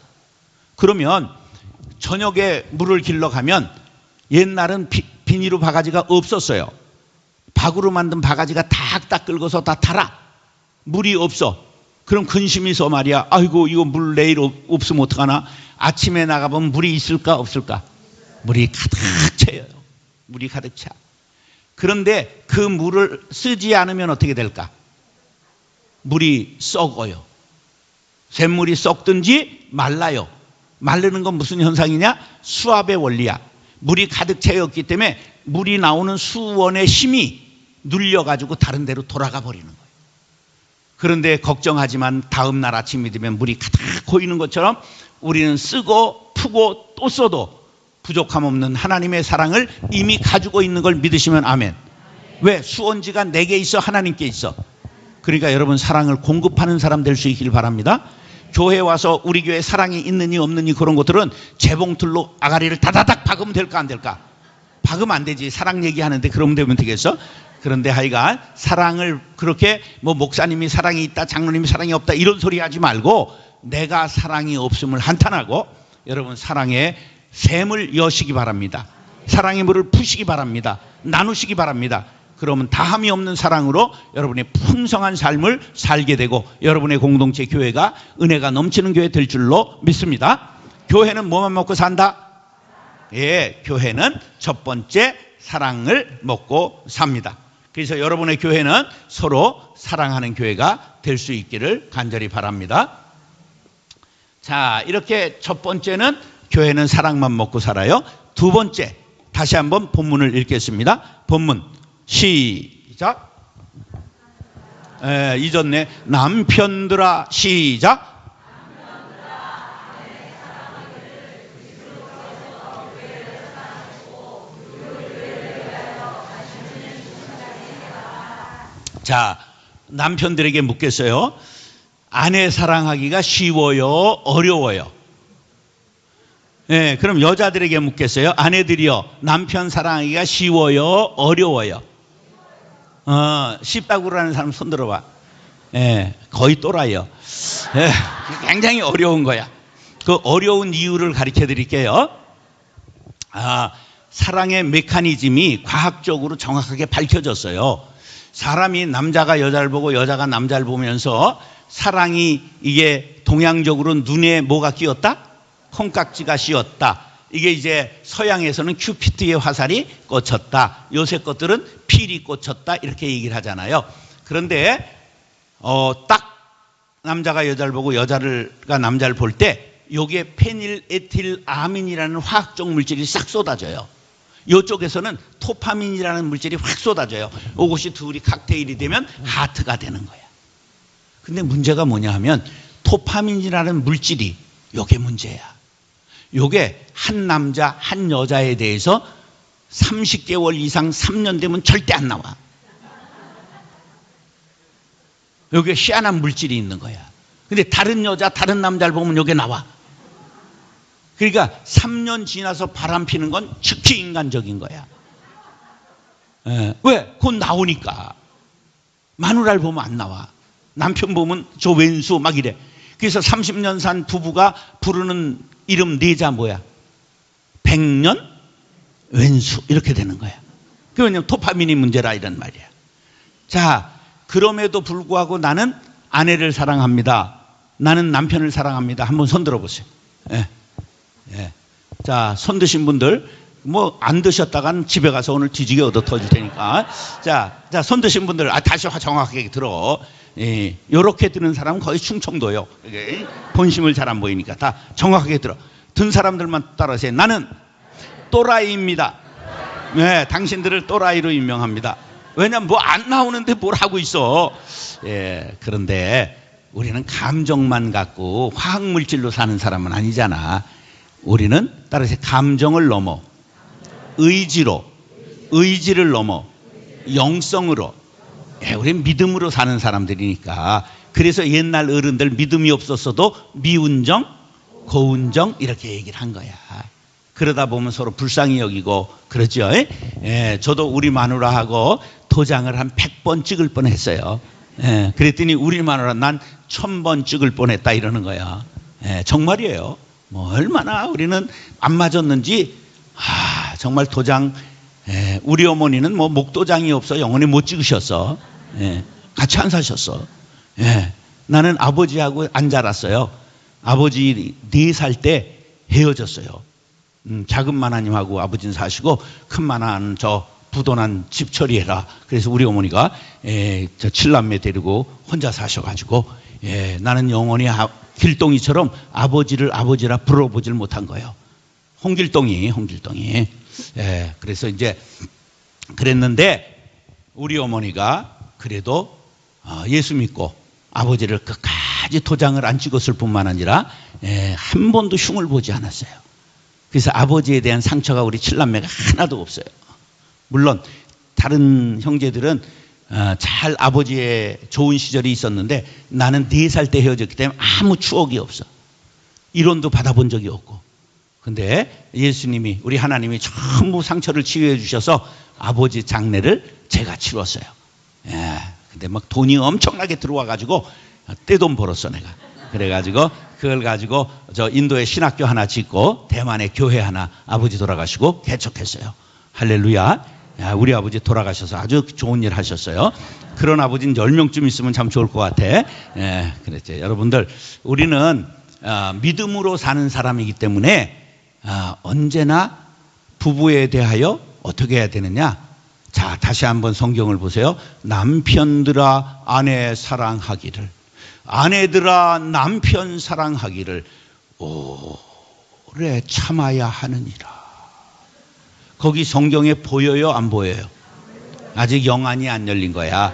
그러면 저녁에 물을 길러 가면 옛날은 비닐로 바가지가 없었어요. 박으로 만든 바가지가 탁탁 긁어서 다 달아. 물이 없어. 그럼 근심이 있어 말이야. 아이고 이거 물 내일 없으면 어떡하나. 아침에 나가보면 물이 있을까 없을까. 물이 가득 차요. 물이 가득 차. 그런데 그 물을 쓰지 않으면 어떻게 될까? 물이 썩어요. 샘물이 썩든지 말라요. 마르는 건 무슨 현상이냐? 수압의 원리야. 물이 가득 채였기 때문에 물이 나오는 수원의 힘이 눌려가지고 다른 데로 돌아가 버리는 거예요. 그런데 걱정하지만 다음 날 아침이 되면 물이 가득 고이는 것처럼 우리는 쓰고 푸고 또 써도 부족함 없는 하나님의 사랑을 이미 가지고 있는 걸 믿으시면 아멘. 왜? 수원지가 내게 있어, 하나님께 있어. 그러니까 여러분 사랑을 공급하는 사람 될 수 있길 바랍니다. 교회 와서 우리 교회에 사랑이 있느니 없느니 그런 것들은 재봉틀로 아가리를 다다닥 박으면 될까 안 될까? 박으면 안 되지. 사랑 얘기하는데 그러면 되면 되겠어? 그런데 하여간 사랑을 그렇게 뭐 목사님이 사랑이 있다, 장로님이 사랑이 없다 이런 소리 하지 말고 내가 사랑이 없음을 한탄하고 여러분 사랑의 샘을 여시기 바랍니다. 사랑의 물을 푸시기 바랍니다. 나누시기 바랍니다. 그러면 다함이 없는 사랑으로 여러분의 풍성한 삶을 살게 되고 여러분의 공동체 교회가 은혜가 넘치는 교회 될 줄로 믿습니다. 교회는 뭐만 먹고 산다? 예, 교회는 첫 번째 사랑을 먹고 삽니다. 그래서 여러분의 교회는 서로 사랑하는 교회가 될 수 있기를 간절히 바랍니다. 자, 이렇게 첫 번째는 교회는 사랑만 먹고 살아요. 두 번째, 다시 한번 본문을 읽겠습니다. 본문 시작. 잊었네. 남편들아 시작. 자, 남편들에게 묻겠어요. 아내 사랑하기가 쉬워요, 어려워요? 네, 그럼 여자들에게 묻겠어요. 아내들이요, 남편 사랑하기가 쉬워요, 어려워요? 쉽다고 그러는 사람 손 들어봐. 네, 거의 또라이요. 네, 굉장히 어려운 거야. 그 어려운 이유를 가르쳐 드릴게요. 사랑의 메커니즘이 과학적으로 정확하게 밝혀졌어요. 사람이 남자가 여자를 보고 여자가 남자를 보면서 사랑이 이게 동양적으로 눈에 뭐가 끼었다? 콩깍지가 씌었다. 이게 이제 서양에서는 큐피트의 화살이 꽂혔다. 요새 것들은 필이 꽂혔다. 이렇게 얘기를 하잖아요. 그런데 딱 남자가 여자를 보고 여자가 남자를 볼 때 요게 페닐에틸아민이라는 화학적 물질이 싹 쏟아져요. 이쪽에서는 토파민이라는 물질이 확 쏟아져요. 이것이 둘이 칵테일이 되면 하트가 되는 거야. 근데 문제가 뭐냐 하면 토파민이라는 물질이 요게 문제야. 요게 한 남자 한 여자에 대해서 30개월 이상 3년 되면 절대 안 나와. 요게 희한한 물질이 있는 거야. 근데 다른 여자 다른 남자를 보면 요게 나와. 그러니까 3년 지나서 바람 피는 건 즉히 인간적인 거야. 왜? 곧 나오니까. 마누라를 보면 안 나와. 남편 보면 저 왼수 막 이래. 그래서 30년 산 부부가 부르는 이름 네자 뭐야? 100년 왼수 이렇게 되는 거야. 그 왜냐면 토파민이 문제라 이런 말이야. 자, 그럼에도 불구하고 나는 아내를 사랑합니다. 나는 남편을 사랑합니다. 한번 손 들어보세요. 예. 자, 손 드신 분들 뭐 안 드셨다간 집에 가서 오늘 뒤지게 얻어 터질 테니까. 자, 손 드신 분들 다시 정확하게 들어. 예, 요렇게 드는 사람은 거의 충청도요. 본심을 잘 안 보이니까 다 정확하게 들어. 든 사람들만 따라하세요. 나는 또라이입니다. 네, 당신들을 또라이로 임명합니다. 왜냐면 뭐 안 나오는데 뭘 하고 있어. 예, 그런데 우리는 감정만 갖고 화학물질로 사는 사람은 아니잖아. 우리는 따라서 감정을 넘어 의지로, 의지를 넘어 영성으로, 우리는 믿음으로 사는 사람들이니까. 그래서 옛날 어른들 믿음이 없었어도 미운정, 고운정 이렇게 얘기를 한 거야. 그러다 보면 서로 불쌍히 여기고 그러죠. 저도 우리 마누라하고 도장을 한 100번 찍을 뻔했어요. 그랬더니 우리 마누라 난 1000번 찍을 뻔했다 이러는 거야. 정말이에요. 뭐 얼마나 우리는 안 맞았는지. 정말 도장. 우리 어머니는 뭐 목도장이 없어 영원히 못 찍으셨어. 같이 안 사셨어. 나는 아버지하고 안 자랐어요. 아버지 4살 때 헤어졌어요. 작은 마나님하고 아버지는 사시고 큰 마나는 저 부도난 집 처리해라. 그래서 우리 어머니가 저 7남매 데리고 혼자 사셔가지고 나는 영원히 길동이처럼 아버지를 아버지라 불러보질 못한 거예요. 홍길동이. 그래서 이제 그랬는데 우리 어머니가 그래도 예수 믿고 아버지를 끝까지 도장을 안 찍었을 뿐만 아니라 한 번도 흉을 보지 않았어요. 그래서 아버지에 대한 상처가 우리 7남매가 하나도 없어요. 물론 다른 형제들은 잘 아버지의 좋은 시절이 있었는데 나는 4살 때 헤어졌기 때문에 아무 추억이 없어. 이론도 받아본 적이 없고. 근데 예수님이, 우리 하나님이 전부 상처를 치유해 주셔서 아버지 장례를 제가 치렀어요. 근데 막 돈이 엄청나게 들어와 가지고 떼돈 벌었어 내가. 그래가지고 그걸 가지고 저 인도에 신학교 하나 짓고 대만에 교회 하나 아버지 돌아가시고 개척했어요. 할렐루야. 우리 아버지 돌아가셔서 아주 좋은 일 하셨어요. 그런 아버지는 10명쯤 있으면 참 좋을 것 같아. 그랬죠. 여러분들, 우리는 믿음으로 사는 사람이기 때문에 언제나 부부에 대하여 어떻게 해야 되느냐. 자, 다시 한번 성경을 보세요. 남편들아 아내 사랑하기를, 아내들아 남편 사랑하기를 오래 참아야 하느니라. 거기 성경에 보여요, 안 보여요? 아직 영안이 안 열린 거야.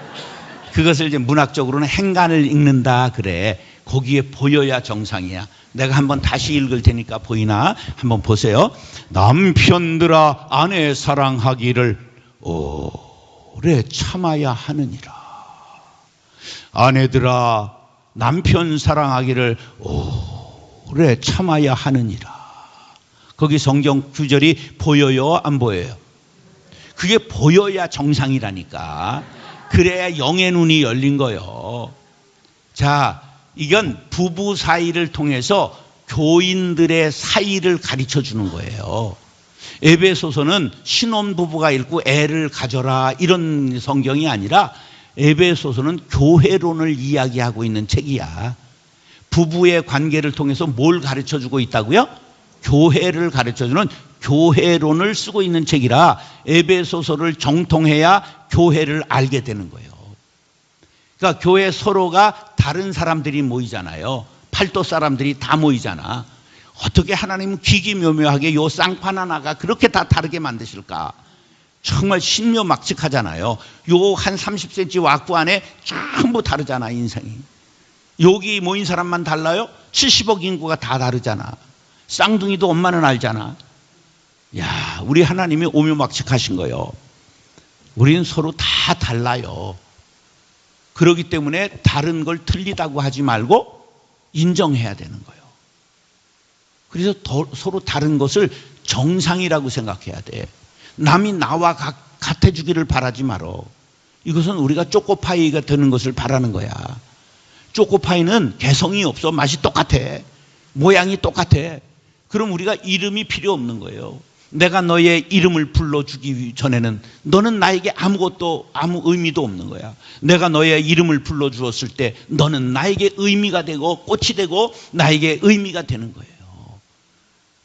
그것을 이제 문학적으로는 행간을 읽는다 그래. 거기에 보여야 정상이야. 내가 한번 다시 읽을 테니까 보이나? 한번 보세요. 남편들아 아내 사랑하기를 오래 참아야 하느니라. 아내들아 남편 사랑하기를 오래 참아야 하느니라. 거기 성경 구절이 보여요, 안 보여요? 그게 보여야 정상이라니까. 그래야 영의 눈이 열린 거예요. 자, 이건 부부 사이를 통해서 교인들의 사이를 가르쳐 주는 거예요. 에베소서는 신혼부부가 읽고 애를 가져라 이런 성경이 아니라 에베소서는 교회론을 이야기하고 있는 책이야. 부부의 관계를 통해서 뭘 가르쳐 주고 있다고요? 교회를 가르쳐 주는 교회론을 쓰고 있는 책이라 에베소서를 정통해야 교회를 알게 되는 거예요. 그러니까 교회 서로가 다른 사람들이 모이잖아요. 팔도 사람들이 다 모이잖아. 어떻게 하나님은 기기묘묘하게 요 쌍판 하나가 그렇게 다 다르게 만드실까? 정말 신묘막측하잖아요. 요 한 30cm 왁구 안에 전부 다르잖아, 인생이. 여기 모인 사람만 달라요? 70억 인구가 다 다르잖아. 쌍둥이도 엄마는 알잖아. 야, 우리 하나님이 오묘막측하신 거예요. 우리는 서로 다 달라요. 그렇기 때문에 다른 걸 틀리다고 하지 말고 인정해야 되는 거예요. 그래서 서로 다른 것을 정상이라고 생각해야 돼. 남이 나와 같아주기를 바라지 말어. 이것은 우리가 초코파이가 되는 것을 바라는 거야. 초코파이는 개성이 없어. 맛이 똑같아. 모양이 똑같아. 그럼 우리가 이름이 필요 없는 거예요. 내가 너의 이름을 불러주기 전에는 너는 나에게 아무것도 아무 의미도 없는 거야. 내가 너의 이름을 불러주었을 때 너는 나에게 의미가 되고 꽃이 되고 나에게 의미가 되는 거예요.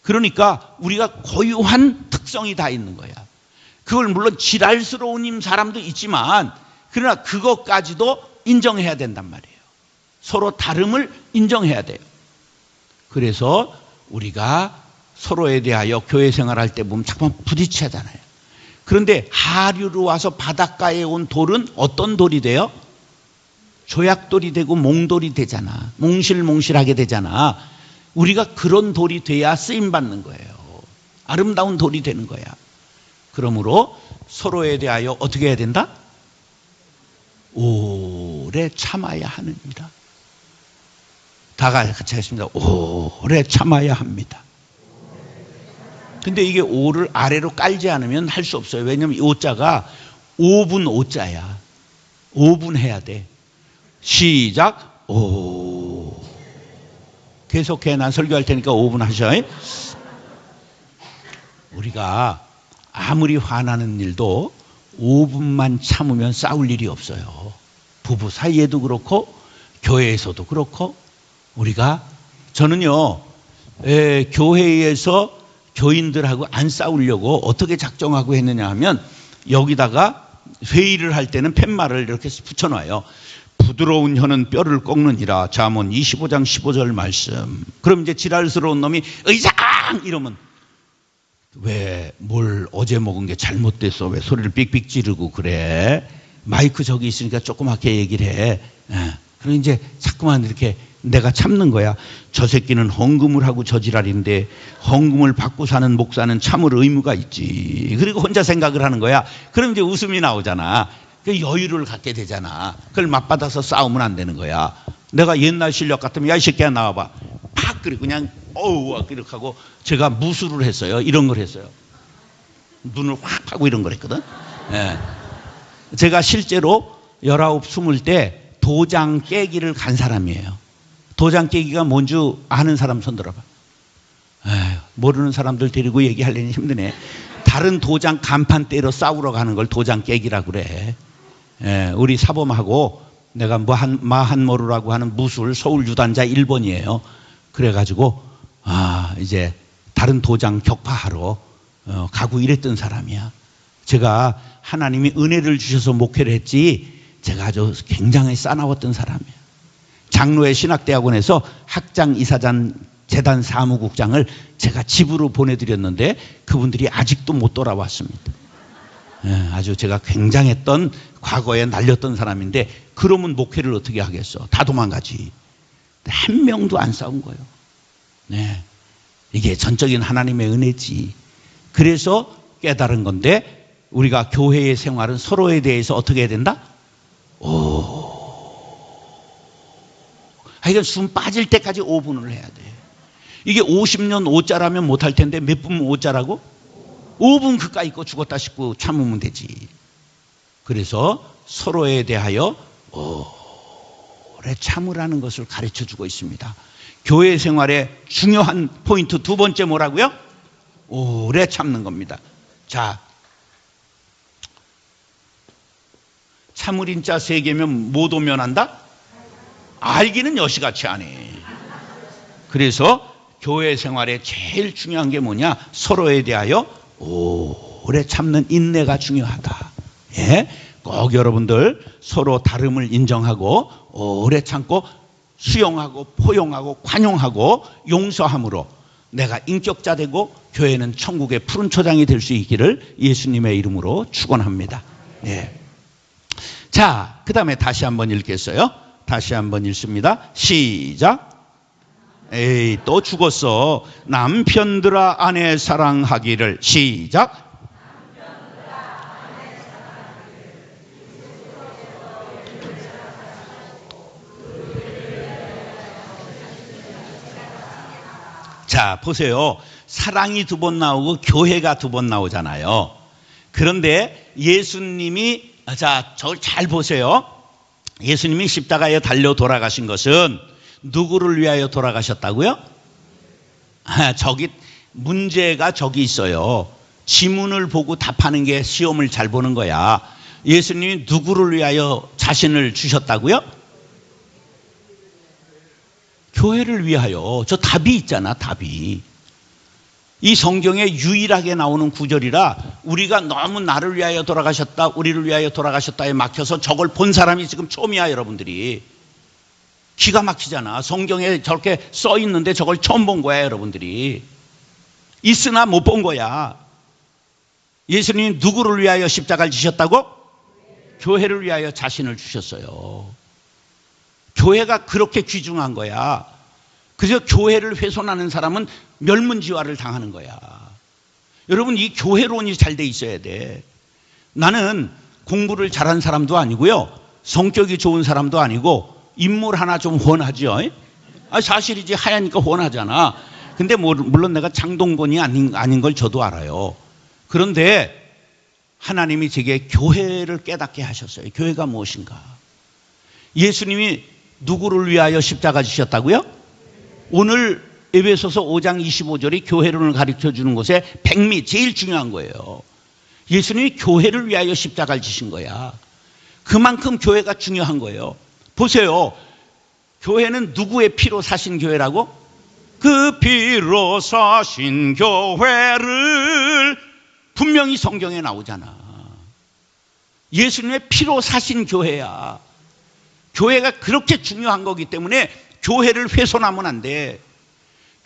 그러니까 우리가 고유한 특성이 다 있는 거야. 그걸 물론 지랄스러운 사람도 있지만 그러나 그것까지도 인정해야 된단 말이에요. 서로 다름을 인정해야 돼요. 그래서 우리가 서로에 대하여 교회 생활할 때 보면 잠깐 부딪히잖아요. 그런데 하류로 와서 바닷가에 온 돌은 어떤 돌이 돼요? 조약돌이 되고 몽돌이 되잖아. 몽실몽실하게 되잖아. 우리가 그런 돌이 돼야 쓰임받는 거예요. 아름다운 돌이 되는 거야. 그러므로 서로에 대하여 어떻게 해야 된다? 오래 참아야 하느니라. 다 같이 하겠습니다. 오래 참아야 합니다. 근데 이게 오를 아래로 깔지 않으면 할 수 없어요. 왜냐면 이 오자가 5분 오자야. 5분 해야 돼. 시작. 오. 계속해. 난 설교할 테니까 5분 하셔. 우리가 아무리 화나는 일도 5분만 참으면 싸울 일이 없어요. 부부 사이에도 그렇고 교회에서도 그렇고 우리가 저는요 교회에서 교인들하고 안 싸우려고 어떻게 작정하고 했느냐 하면 여기다가 회의를 할 때는 팻말을 이렇게 붙여놔요. 부드러운 혀는 뼈를 꺾느니라. 잠언 25장 15절 말씀. 그럼 이제 지랄스러운 놈이 의장 이러면 왜 뭘 어제 먹은 게 잘못됐어? 왜 소리를 삑삑 지르고 그래? 마이크 저기 있으니까 조그맣게 얘기를 해. 그럼 이제 자꾸만 이렇게 내가 참는 거야. 저 새끼는 헌금을 하고 저 지랄인데 헌금을 받고 사는 목사는 참을 의무가 있지. 그리고 혼자 생각을 하는 거야. 그럼 이제 웃음이 나오잖아. 그 여유를 갖게 되잖아. 그걸 맞받아서 싸우면 안 되는 거야. 내가 옛날 실력 같으면 야 이 새끼야 나와봐. 팍 그리고 그냥 어우 이렇게 하고 제가 무술을 했어요. 이런 걸 했어요. 눈을 확 파고 이런 걸 했거든. 제가 실제로 19, 20 때 도장 깨기를 간 사람이에요. 도장 깨기가 뭔지 아는 사람 손 들어봐. 모르는 사람들 데리고 얘기하려니 힘드네. 다른 도장 간판 때려 싸우러 가는 걸 도장 깨기라고 그래. 우리 사범하고 내가 마한모루라고 하는 무술 서울 유단자 1번이에요. 그래가지고 이제 다른 도장 격파하러 가고 이랬던 사람이야. 제가 하나님이 은혜를 주셔서 목회를 했지 제가 아주 굉장히 싸나웠던 사람이에요. 장로의 신학대학원에서 학장, 이사장, 재단 사무국장을 제가 집으로 보내드렸는데 그분들이 아직도 못 돌아왔습니다. 아주 제가 굉장했던 과거에 날렸던 사람인데 그러면 목회를 어떻게 하겠어? 다 도망가지. 한 명도 안 싸운 거예요. 네, 이게 전적인 하나님의 은혜지. 그래서 깨달은 건데 우리가 교회의 생활은 서로에 대해서 어떻게 해야 된다? 하여간 숨 빠질 때까지 5분을 해야 돼. 이게 50년 5자라면 못할 텐데 몇 분 5자라고? 5분 그까이 있고 죽었다 싶고 참으면 되지. 그래서 서로에 대하여 오래 참으라는 것을 가르쳐 주고 있습니다. 교회 생활의 중요한 포인트 두 번째 뭐라고요? 오래 참는 겁니다. 자, 참을인자 3개면 못 오면 한다? 알기는 여시같이 안 해. 그래서 교회 생활에 제일 중요한 게 뭐냐? 서로에 대하여 오래 참는 인내가 중요하다. 꼭 여러분들 서로 다름을 인정하고 오래 참고 수용하고 포용하고 관용하고 용서함으로 내가 인격자 되고 교회는 천국의 푸른 초장이 될 수 있기를 예수님의 이름으로 축원합니다. 자, 그 다음에 다시 한번 읽겠어요. 다시 한번 읽습니다. 시작. 에이, 또 죽었어. 남편들아 아내 사랑하기를. 시작. 자, 보세요. 사랑이 2번 나오고 교회가 2번 나오잖아요. 그런데 예수님이, 자, 저 잘 보세요. 예수님이 십자가에 달려 돌아가신 것은 누구를 위하여 돌아가셨다고요? 저기 문제가 저기 있어요. 지문을 보고 답하는 게 시험을 잘 보는 거야. 예수님이 누구를 위하여 자신을 주셨다고요? 교회를 위하여. 저 답이 있잖아, 답이. 이 성경에 유일하게 나오는 구절이라 우리가 너무 나를 위하여 돌아가셨다, 우리를 위하여 돌아가셨다에 막혀서 저걸 본 사람이 지금 처음이야, 여러분들이. 기가 막히잖아. 성경에 저렇게 써 있는데 저걸 처음 본 거야, 여러분들이. 있으나 못 본 거야. 예수님이 누구를 위하여 십자가를 지셨다고? 교회를 위하여 자신을 주셨어요. 교회가 그렇게 귀중한 거야. 그래서 교회를 훼손하는 사람은 멸문지화를 당하는 거야. 여러분, 이 교회론이 잘 돼 있어야 돼. 나는 공부를 잘한 사람도 아니고요, 성격이 좋은 사람도 아니고, 인물 하나 좀 훤하죠. 사실이지, 하얘니까 훤하잖아. 근데 물론 내가 장동건이 아닌 걸 저도 알아요. 그런데 하나님이 제게 교회를 깨닫게 하셨어요. 교회가 무엇인가? 예수님이 누구를 위하여 십자가 지셨다고요? 오늘 에베소서 5장 25절이 교회론을 가르쳐 주는 것에 백미, 제일 중요한 거예요. 예수님이 교회를 위하여 십자가를 지신 거야. 그만큼 교회가 중요한 거예요. 보세요. 교회는 누구의 피로 사신 교회라고? 그 피로 사신 교회를, 분명히 성경에 나오잖아. 예수님의 피로 사신 교회야. 교회가 그렇게 중요한 거기 때문에 교회를 훼손하면 안 돼.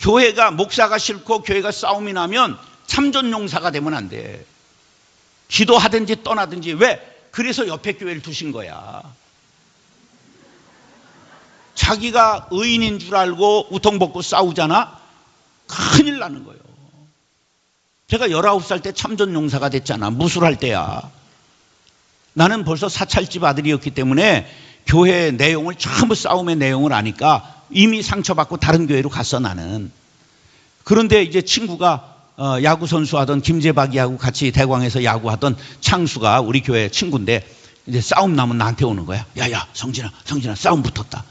교회가, 목사가 싫고 교회가 싸움이 나면 참전용사가 되면 안 돼. 기도하든지 떠나든지. 왜? 그래서 옆에 교회를 두신 거야. 자기가 의인인 줄 알고 우통벗고 싸우잖아? 큰일 나는 거예요. 제가 19살 때 참전용사가 됐잖아. 무술할 때야. 나는 벌써 사찰집 아들이었기 때문에 교회 내용을, 전부 싸움의 내용을 아니까 이미 상처받고 다른 교회로 갔어, 나는. 그런데 이제 친구가 야구 선수하던 김재박이하고 같이 대광에서 야구하던 창수가 우리 교회 친구인데, 이제 싸움 나면 나한테 오는 거야. 야야, 성진아 싸움 붙었다.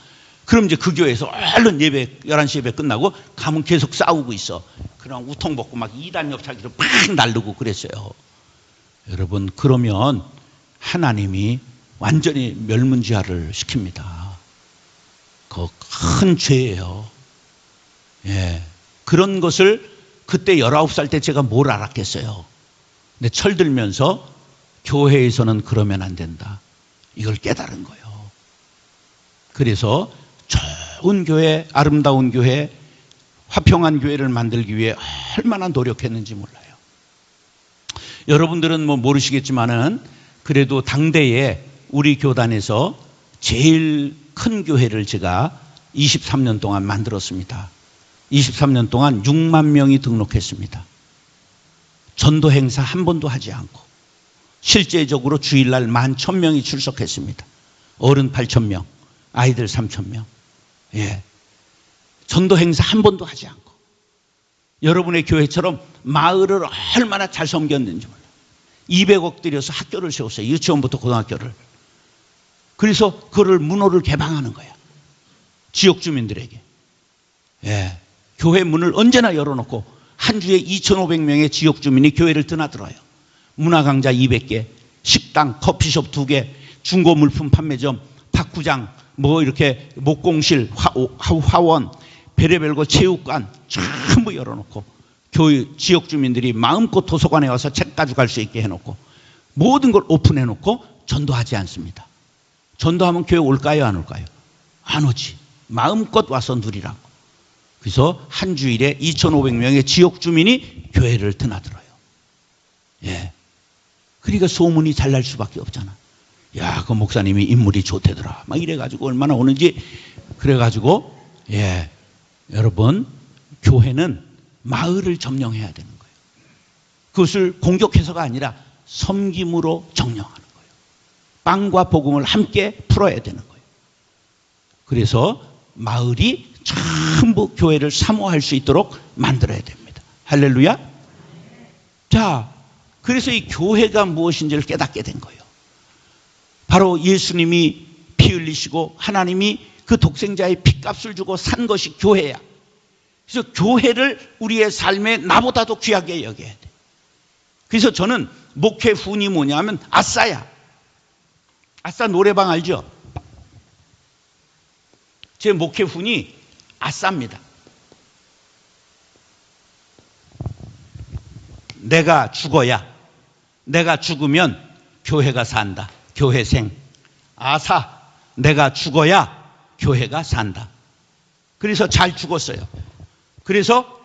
그럼 이제 그 교회에서 얼른 예배, 11시 예배 끝나고 가면 계속 싸우고 있어. 그럼 우통 벗고 막 2단 옆차기로 팍 날르고 그랬어요. 여러분, 그러면 하나님이 완전히 멸문지화를 시킵니다. 그거 큰 죄예요. 예. 그런 것을 그때 19살 때 제가 뭘 알았겠어요. 근데 철들면서 교회에서는 그러면 안 된다, 이걸 깨달은 거예요. 그래서 좋은 교회, 아름다운 교회, 화평한 교회를 만들기 위해 얼마나 노력했는지 몰라요. 여러분들은 뭐 모르시겠지만은 그래도 당대에 우리 교단에서 제일 큰 교회를 제가 23년 동안 만들었습니다. 23년 동안 6만 명이 등록했습니다. 전도 행사 한 번도 하지 않고 실제적으로 주일날 11,000명이 출석했습니다. 어른 8,000명, 아이들 3,000명. 예. 전도 행사 한 번도 하지 않고 여러분의 교회처럼 마을을 얼마나 잘 섬겼는지 몰라요. 200억 들여서 학교를 세웠어요. 유치원부터 고등학교를. 그래서 그거를 문호를 개방하는 거야. 지역 주민들에게. 예. 교회 문을 언제나 열어놓고 한 주에 2,500명의 지역 주민이 교회를 드나들어요. 문화강좌 200개, 식당, 커피숍 2개, 중고 물품 판매점, 탁구장, 뭐 이렇게 목공실, 화원, 별의별 거 체육관 전부 열어놓고 교회 지역 주민들이 마음껏 도서관에 와서 책 가져갈 수 있게 해놓고 모든 걸 오픈해놓고 전도하지 않습니다. 전도하면 교회 올까요, 안 올까요? 안 오지. 마음껏 와서 누리라고. 그래서 한 주일에 2,500명의 지역 주민이 교회를 드나들어요. 예. 그러니까 소문이 잘 날 수밖에 없잖아. 야, 그 목사님이 인물이 좋대더라. 막 이래가지고 얼마나 오는지. 그래가지고, 예. 여러분, 교회는 마을을 점령해야 되는 거예요. 그것을 공격해서가 아니라 섬김으로 정령하는 거예요. 빵과 복음을 함께 풀어야 되는 거예요. 그래서 마을이 전부 교회를 사모할 수 있도록 만들어야 됩니다. 할렐루야. 자, 그래서 이 교회가 무엇인지를 깨닫게 된 거예요. 바로 예수님이 피 흘리시고 하나님이 그 독생자의 핏값을 주고 산 것이 교회야. 그래서 교회를 우리의 삶에 나보다도 귀하게 여겨야 돼. 그래서 저는 목회 훈이 뭐냐면 아싸야. 아싸 노래방 알죠? 제 목회 훈이 아싸입니다. 내가 죽어야, 내가 죽으면 교회가 산다. 교회생. 아사, 내가 죽어야 교회가 산다. 그래서 잘 죽었어요. 그래서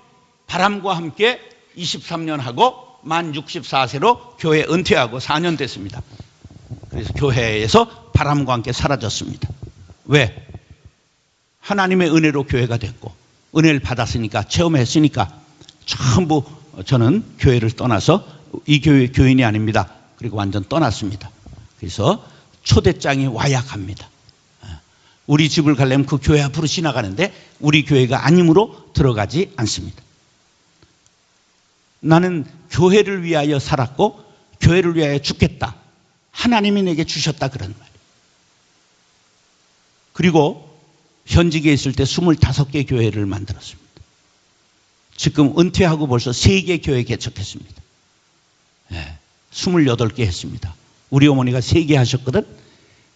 바람과 함께 23년 하고 만 64세로 교회 은퇴하고 4년 됐습니다. 그래서 교회에서 바람과 함께 사라졌습니다. 왜? 하나님의 은혜로 교회가 됐고 은혜를 받았으니까 체험했으니까 전부 저는 교회를 떠나서 이 교회 교인이 아닙니다. 그리고 완전 떠났습니다. 그래서 초대장이 와야 갑니다. 우리 집을 가려면 그 교회 앞으로 지나가는데 우리 교회가 아니므로 들어가지 않습니다. 나는 교회를 위하여 살았고 교회를 위하여 죽겠다. 하나님이 내게 주셨다 그런 말이에요. 그리고 현직에 있을 때 25개 교회를 만들었습니다. 지금 은퇴하고 벌써 3개 교회 개척했습니다. 28개 했습니다. 우리 어머니가 3개 하셨거든.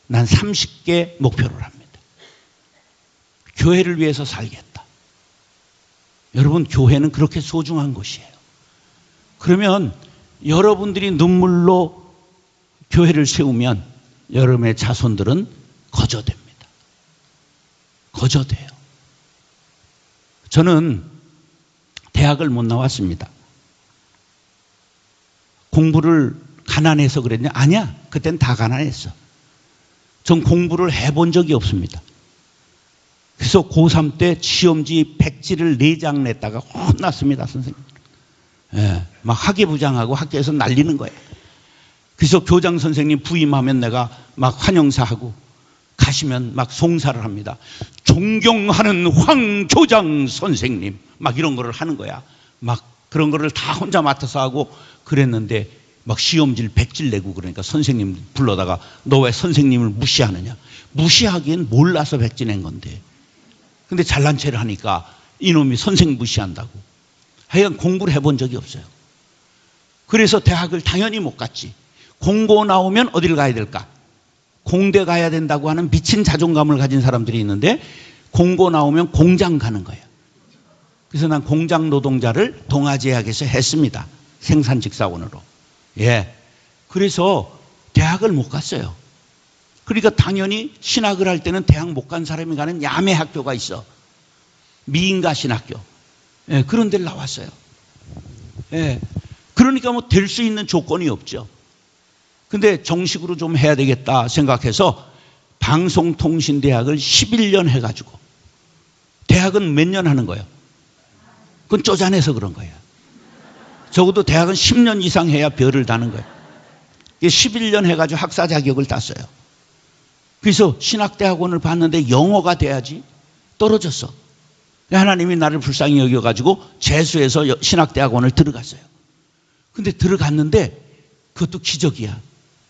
난 30개 목표를 합니다. 교회를 위해서 살겠다. 여러분, 교회는 그렇게 소중한 곳이에요. 그러면 여러분들이 눈물로 교회를 세우면 여러분의 자손들은 거저됩니다. 거저돼요. 저는 대학을 못 나왔습니다. 공부를 가난해서 그랬냐? 아니야. 그땐 다 가난했어. 전 공부를 해본 적이 없습니다. 그래서 고3 때 시험지 백지를 4장 냈다가 혼났습니다, 선생님. 막 학예부장하고 학교에서 날리는 거예요. 그래서 교장 선생님 부임하면 내가 막 환영사하고 가시면 막 송사를 합니다. 존경하는 황 교장 선생님 막 이런 거를 하는 거야. 막 그런 거를 다 혼자 맡아서 하고 그랬는데 막 시험지를 백질 내고 그러니까 선생님 불러다가 너 왜 선생님을 무시하느냐. 무시하기엔 몰라서 백지 낸 건데. 근데 잘난 체를 하니까 이놈이 선생 무시한다고. 하여간 공부를 해본 적이 없어요. 그래서 대학을 당연히 못 갔지. 공고 나오면 어디를 가야 될까? 공대 가야 된다고 하는 미친 자존감을 가진 사람들이 있는데 공고 나오면 공장 가는 거예요. 그래서 난 공장 노동자를 동아제약에서 했습니다. 생산직사원으로. 그래서 대학을 못 갔어요. 그러니까 당연히 신학을 할 때는 대학 못 간 사람이 가는 야매 학교가 있어. 미인가 신학교. 그런 데를 나왔어요. 그러니까 뭐 될 수 있는 조건이 없죠. 근데 정식으로 좀 해야 되겠다 생각해서 방송통신대학을 11년 해가지고 대학은 몇 년 하는 거예요? 그건 쪼잔해서 그런 거예요. 적어도 대학은 10년 이상 해야 별을 다는 거예요. 11년 해가지고 학사 자격을 땄어요. 그래서 신학대학원을 봤는데 영어가 돼야지 떨어졌어. 하나님이 나를 불쌍히 여겨가지고 재수해서 신학대학원을 들어갔어요. 근데 들어갔는데 그것도 기적이야.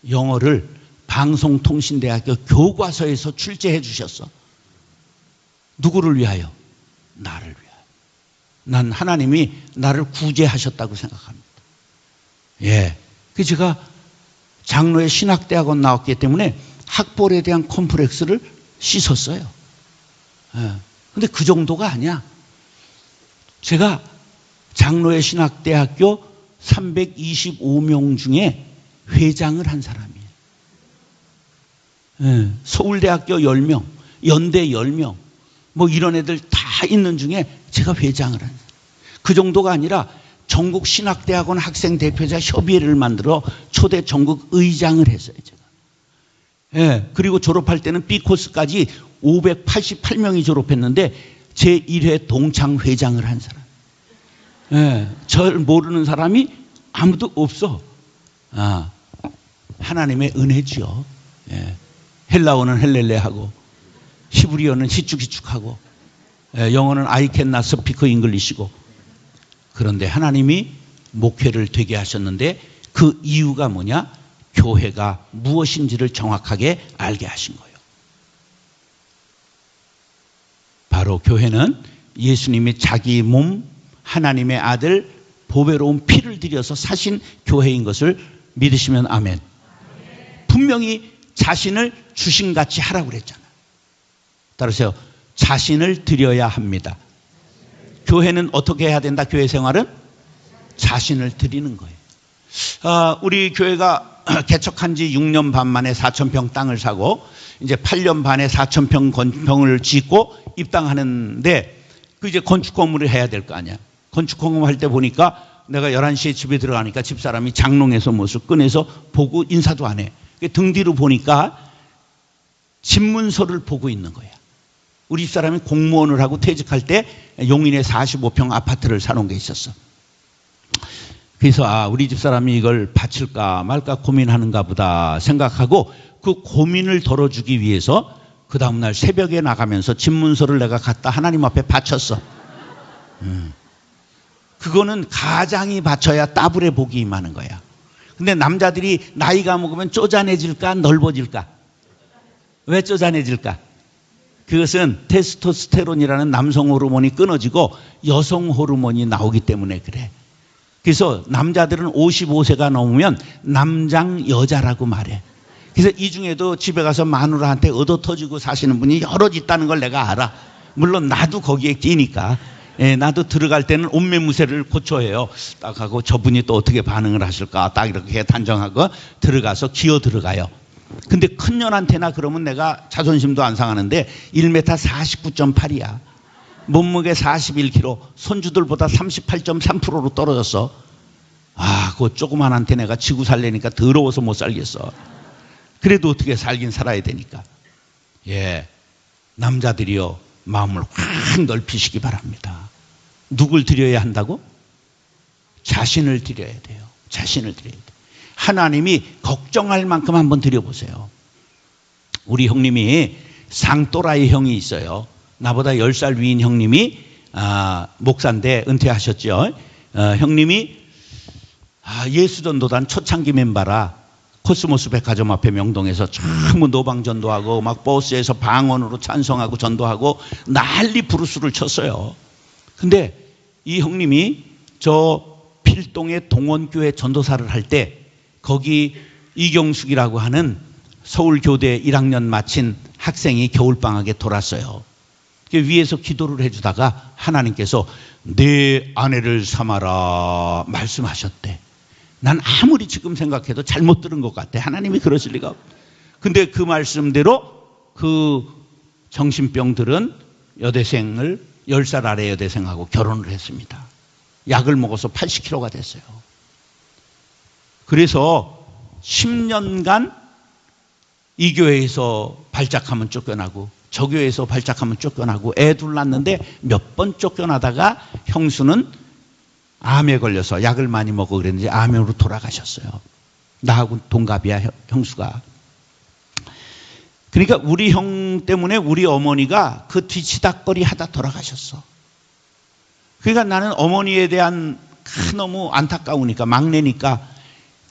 영어를 방송통신대학교 교과서에서 출제해 주셨어. 누구를 위하여? 나를 위하여. 난 하나님이 나를 구제하셨다고 생각합니다. 그래서 제가 장로의 신학대학원 나왔기 때문에 학벌에 대한 콤플렉스를 씻었어요. 근데 그 정도가 아니야. 제가 장로의 신학대학교 325명 중에 회장을 한 사람이에요. 서울대학교 10명, 연대 10명, 뭐 이런 애들 다 있는 중에 제가 회장을 한 사람. 그 정도가 아니라 전국 신학대학원 학생대표자 협의회를 만들어 초대 전국 의장을 했어요, 제가. 그리고 졸업할 때는 B코스까지 588명이 졸업했는데 제1회 동창회장을 한 사람. 절 모르는 사람이 아무도 없어. 하나님의 은혜지요. 헬라어는 헬렐레하고 히브리어는 히축히축하고 영어는 I can not speak English고. 그런데 하나님이 목회를 되게 하셨는데 그 이유가 뭐냐? 교회가 무엇인지를 정확하게 알게 하신 거예요. 바로 교회는 예수님이 자기 몸 하나님의 아들 보배로운 피를 들여서 사신 교회인 것을 믿으시면 아멘. 분명히 자신을 주신같이 하라고 그랬잖아요. 따라서 자신을 드려야 합니다. 교회는 어떻게 해야 된다? 교회 생활은 자신을 드리는 거예요. 우리 교회가 개척한 지 6년 반 만에 4,000평 땅을 사고 이제 8년 반에 4,000평 건평을 짓고 입당하는데 그 이제 건축 건물을 해야 될 거 아니야. 건축 건물 할 때 보니까 내가 11시에 집에 들어가니까 집사람이 장롱에서 무엇을 꺼내서 보고 인사도 안 해. 등 뒤로 보니까 집문서를 보고 있는 거야. 우리 집사람이 공무원을 하고 퇴직할 때 용인에 45평 아파트를 사놓은 게 있었어. 그래서 우리 집사람이 이걸 바칠까 말까 고민하는가 보다 생각하고 그 고민을 덜어주기 위해서 그 다음날 새벽에 나가면서 집문서를 내가 갖다 하나님 앞에 바쳤어. 그거는 가장이 바쳐야 따블에 복이 임하는 거야. 근데 남자들이 나이가 먹으면 쪼잔해질까 넓어질까? 왜 쪼잔해질까? 그것은 테스토스테론이라는 남성 호르몬이 끊어지고 여성 호르몬이 나오기 때문에 그래. 그래서 남자들은 55세가 넘으면 남장 여자라고 말해. 그래서 이 중에도 집에 가서 마누라한테 얻어 터지고 사시는 분이 여럿 있다는 걸 내가 알아. 물론 나도 거기에 끼니까. 나도 들어갈 때는 옷매무새를 고쳐해요. 딱 하고 저분이 또 어떻게 반응을 하실까 딱 이렇게 단정하고 들어가서 기어 들어가요. 근데 큰 년한테나 그러면 내가 자존심도 안 상하는데 1m 49.8이야. 몸무게 41kg, 손주들보다 38.3%로 떨어졌어. 그 조그만한테 내가 지고 살려니까 더러워서 못 살겠어. 그래도 어떻게 살긴 살아야 되니까. 남자들이요, 마음을 확 넓히시기 바랍니다. 누굴 드려야 한다고? 자신을 드려야 돼요. 자신을 드려야 돼요. 하나님이 걱정할 만큼 한번 드려보세요. 우리 형님이 상또라이 형이 있어요. 나보다 10살 위인 형님이 목사인데 은퇴하셨죠. 형님이 예수전도단 초창기 멤버라 코스모스 백화점 앞에 명동에서 전부 노방전도하고 막 버스에서 방언으로 찬송하고 전도하고 난리 부르스를 쳤어요. 근데 이 형님이 저 필동의 동원교회 전도사를 할 때 거기 이경숙이라고 하는 서울교대 1학년 마친 학생이 겨울방학에 돌았어요. 위에서 기도를 해주다가 하나님께서 내 아내를 삼아라 말씀하셨대. 난 아무리 지금 생각해도 잘못 들은 것 같아. 하나님이 그러실 리가 없. 근데 그 말씀대로 그 정신병들은 여대생을 10살 아래 여대생하고 결혼을 했습니다. 약을 먹어서 80kg가 됐어요. 그래서 10년간 이 교회에서 발작하면 쫓겨나고 저 교회에서 발작하면 쫓겨나고 애 둘 낳는데 몇 번 쫓겨나다가 형수는 암에 걸려서 약을 많이 먹고 그랬는지 암으로 돌아가셨어요. 나하고 동갑이야, 형수가. 그러니까 우리 형 때문에 우리 어머니가 그 뒤치다거리 하다 돌아가셨어. 그러니까 나는 어머니에 대한 너무 안타까우니까 막내니까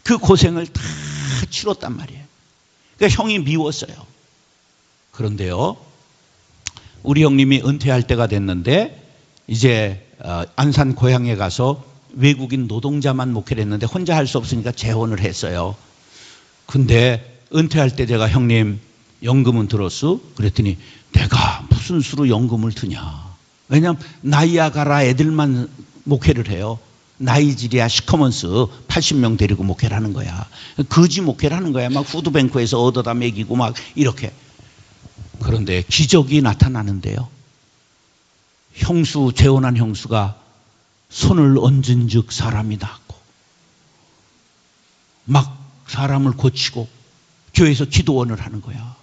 그 고생을 다 치렀단 말이에요. 그러니까 형이 미웠어요. 그런데요, 우리 형님이 은퇴할 때가 됐는데 이제 안산 고향에 가서 외국인 노동자만 목회를 했는데 혼자 할 수 없으니까 재혼을 했어요. 근데 은퇴할 때 제가 형님 연금은 들었어? 그랬더니 내가 무슨 수로 연금을 드냐. 왜냐면 나이아가라 애들만 목회를 해요. 나이지리아 시커먼스 80명 데리고 목회를 하는 거야. 거지 목회를 하는 거야. 막 푸드뱅크에서 얻어다 먹이고 막 이렇게. 그런데 기적이 나타나는데요. 형수, 재혼한 형수가 손을 얹은 즉 사람이 낫고 막 사람을 고치고 교회에서 기도원을 하는 거야.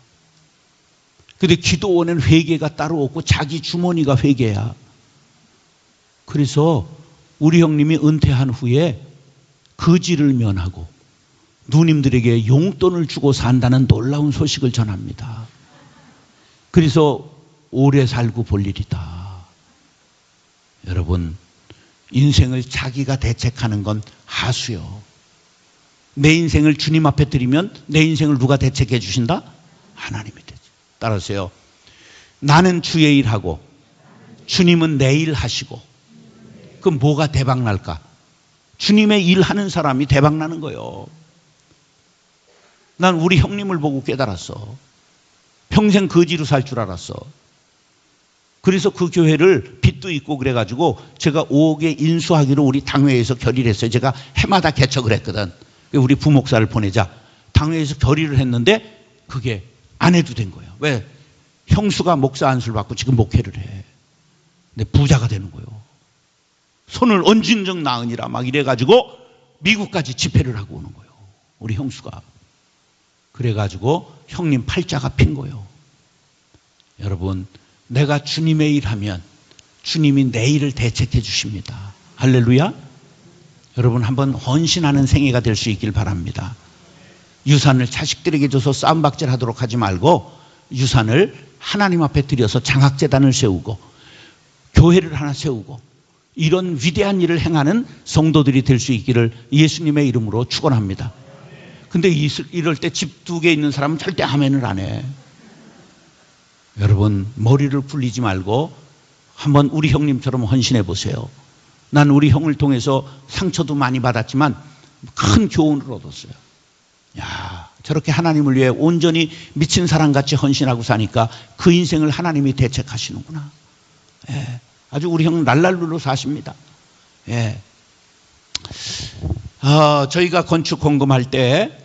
근데 기도원에는 회계가 따로 없고 자기 주머니가 회계야. 그래서 우리 형님이 은퇴한 후에 거지를 면하고 누님들에게 용돈을 주고 산다는 놀라운 소식을 전합니다. 그래서 오래 살고 볼 일이다. 여러분, 인생을 자기가 대책하는 건 하수요. 내 인생을 주님 앞에 드리면 내 인생을 누가 대책해 주신다? 하나님이 되죠. 따라서요, 나는 주의 일하고 주님은 내 일 하시고, 그럼 뭐가 대박 날까? 주님의 일하는 사람이 대박 나는 거예요. 난 우리 형님을 보고 깨달았어. 평생 거지로 살 줄 알았어. 그래서 그 교회를 빚도 있고 그래가지고 제가 5억에 인수하기로 우리 당회에서 결의를 했어요. 제가 해마다 개척을 했거든. 우리 부목사를 보내자. 당회에서 결의를 했는데 그게 안 해도 된 거예요. 왜? 형수가 목사 안수를 받고 지금 목회를 해. 근데 부자가 되는 거예요. 손을 얹은 적 나으니라 막 이래가지고 미국까지 집회를 하고 오는 거예요. 우리 형수가. 그래가지고 형님 팔자가 핀 거예요. 여러분, 내가 주님의 일 하면 주님이 내 일을 대책해 주십니다. 할렐루야. 여러분 한번 헌신하는 생애가 될 수 있길 바랍니다. 유산을 자식들에게 줘서 싸움박질 하도록 하지 말고 유산을 하나님 앞에 드려서 장학재단을 세우고 교회를 하나 세우고 이런 위대한 일을 행하는 성도들이 될 수 있기를 예수님의 이름으로 축원합니다. 근데 이럴 때 집 2개 있는 사람은 절대 아멘을 안 해. 여러분 머리를 굴리지 말고 한번 우리 형님처럼 헌신해 보세요. 난 우리 형을 통해서 상처도 많이 받았지만 큰 교훈을 얻었어요. 야, 저렇게 하나님을 위해 온전히 미친 사람같이 헌신하고 사니까 그 인생을 하나님이 대책하시는구나. 예, 아주 우리 형은 날날루로 사십니다. 예. 저희가 건축 공금할 때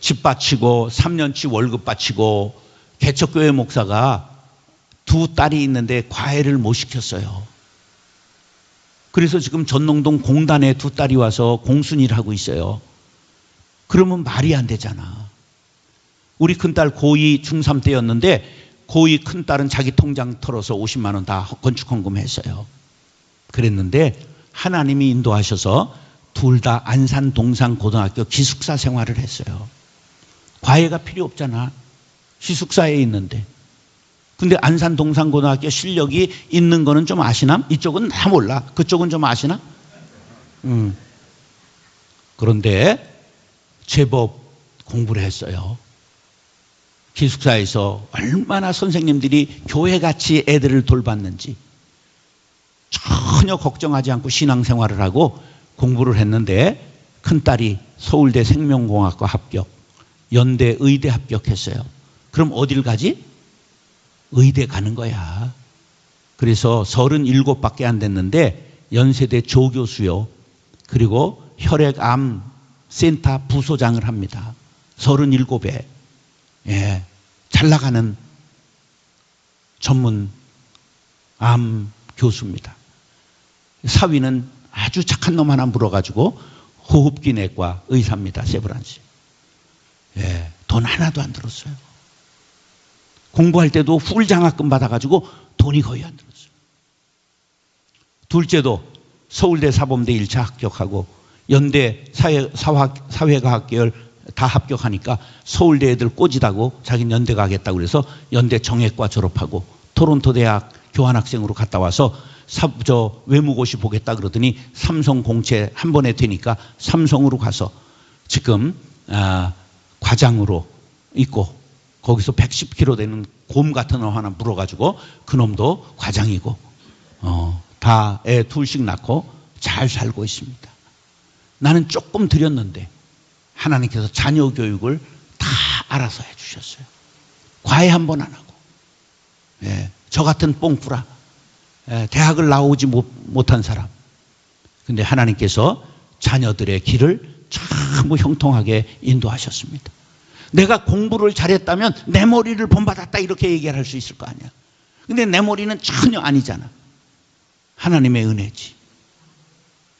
집 바치고 3년치 월급 바치고 개척교회 목사가 2 딸이 있는데 과외를 못 시켰어요. 그래서 지금 전농동 공단에 2 딸이 와서 공순이를 하고 있어요. 그러면 말이 안 되잖아. 우리 큰딸 고2 중3 때였는데 고2 큰딸은 자기 통장 털어서 50만 원 다 건축 헌금했어요. 그랬는데 하나님이 인도하셔서 둘 다 안산 동산고등학교 기숙사 생활을 했어요. 과외가 필요 없잖아. 기숙사에 있는데. 근데 안산 동산고등학교 실력이 있는 거는 좀 아시나? 이쪽은 다 몰라. 그쪽은 좀 아시나? 그런데 제법 공부를 했어요. 기숙사에서 얼마나 선생님들이 교회같이 애들을 돌봤는지 전혀 걱정하지 않고 신앙생활을 하고 공부를 했는데 큰딸이 서울대 생명공학과 합격, 연대 의대 합격했어요. 그럼 어딜 가지? 의대 가는 거야. 그래서 37밖에 안 됐는데 연세대 조교수요. 그리고 혈액암 센터 부소장을 합니다. 37에. 예, 잘 나가는 전문 암 교수입니다. 사위는 아주 착한 놈 하나 물어가지고 호흡기 내과 의사입니다. 세브란시. 예, 돈 하나도 안 들었어요. 공부할 때도 풀장학금 받아가지고 돈이 거의 안 들었어요. 둘째도 서울대 사범대 1차 합격하고 연대 사회과학계열 다 합격하니까 서울대 애들 꼬지다고 자기는 연대 가겠다고 그래서 연대 정액과 졸업하고 토론토 대학 교환학생으로 갔다 와서 외무고시 보겠다 그러더니 삼성 공채 한 번에 되니까 삼성으로 가서 지금 과장으로 있고 거기서 110kg 되는 곰 같은 놈 하나 물어가지고 그놈도 과장이고 다 애 둘씩 낳고 잘 살고 있습니다. 나는 조금 드렸는데 하나님께서 자녀 교육을 다 알아서 해주셨어요. 과외 한 번 안 하고. 예, 저 같은 뽕꾸라 대학을 나오지 못한 사람. 근데 하나님께서 자녀들의 길을 전부 형통하게 인도하셨습니다. 내가 공부를 잘했다면 내 머리를 본받았다 이렇게 얘기할 수 있을 거 아니야. 근데 내 머리는 전혀 아니잖아. 하나님의 은혜지.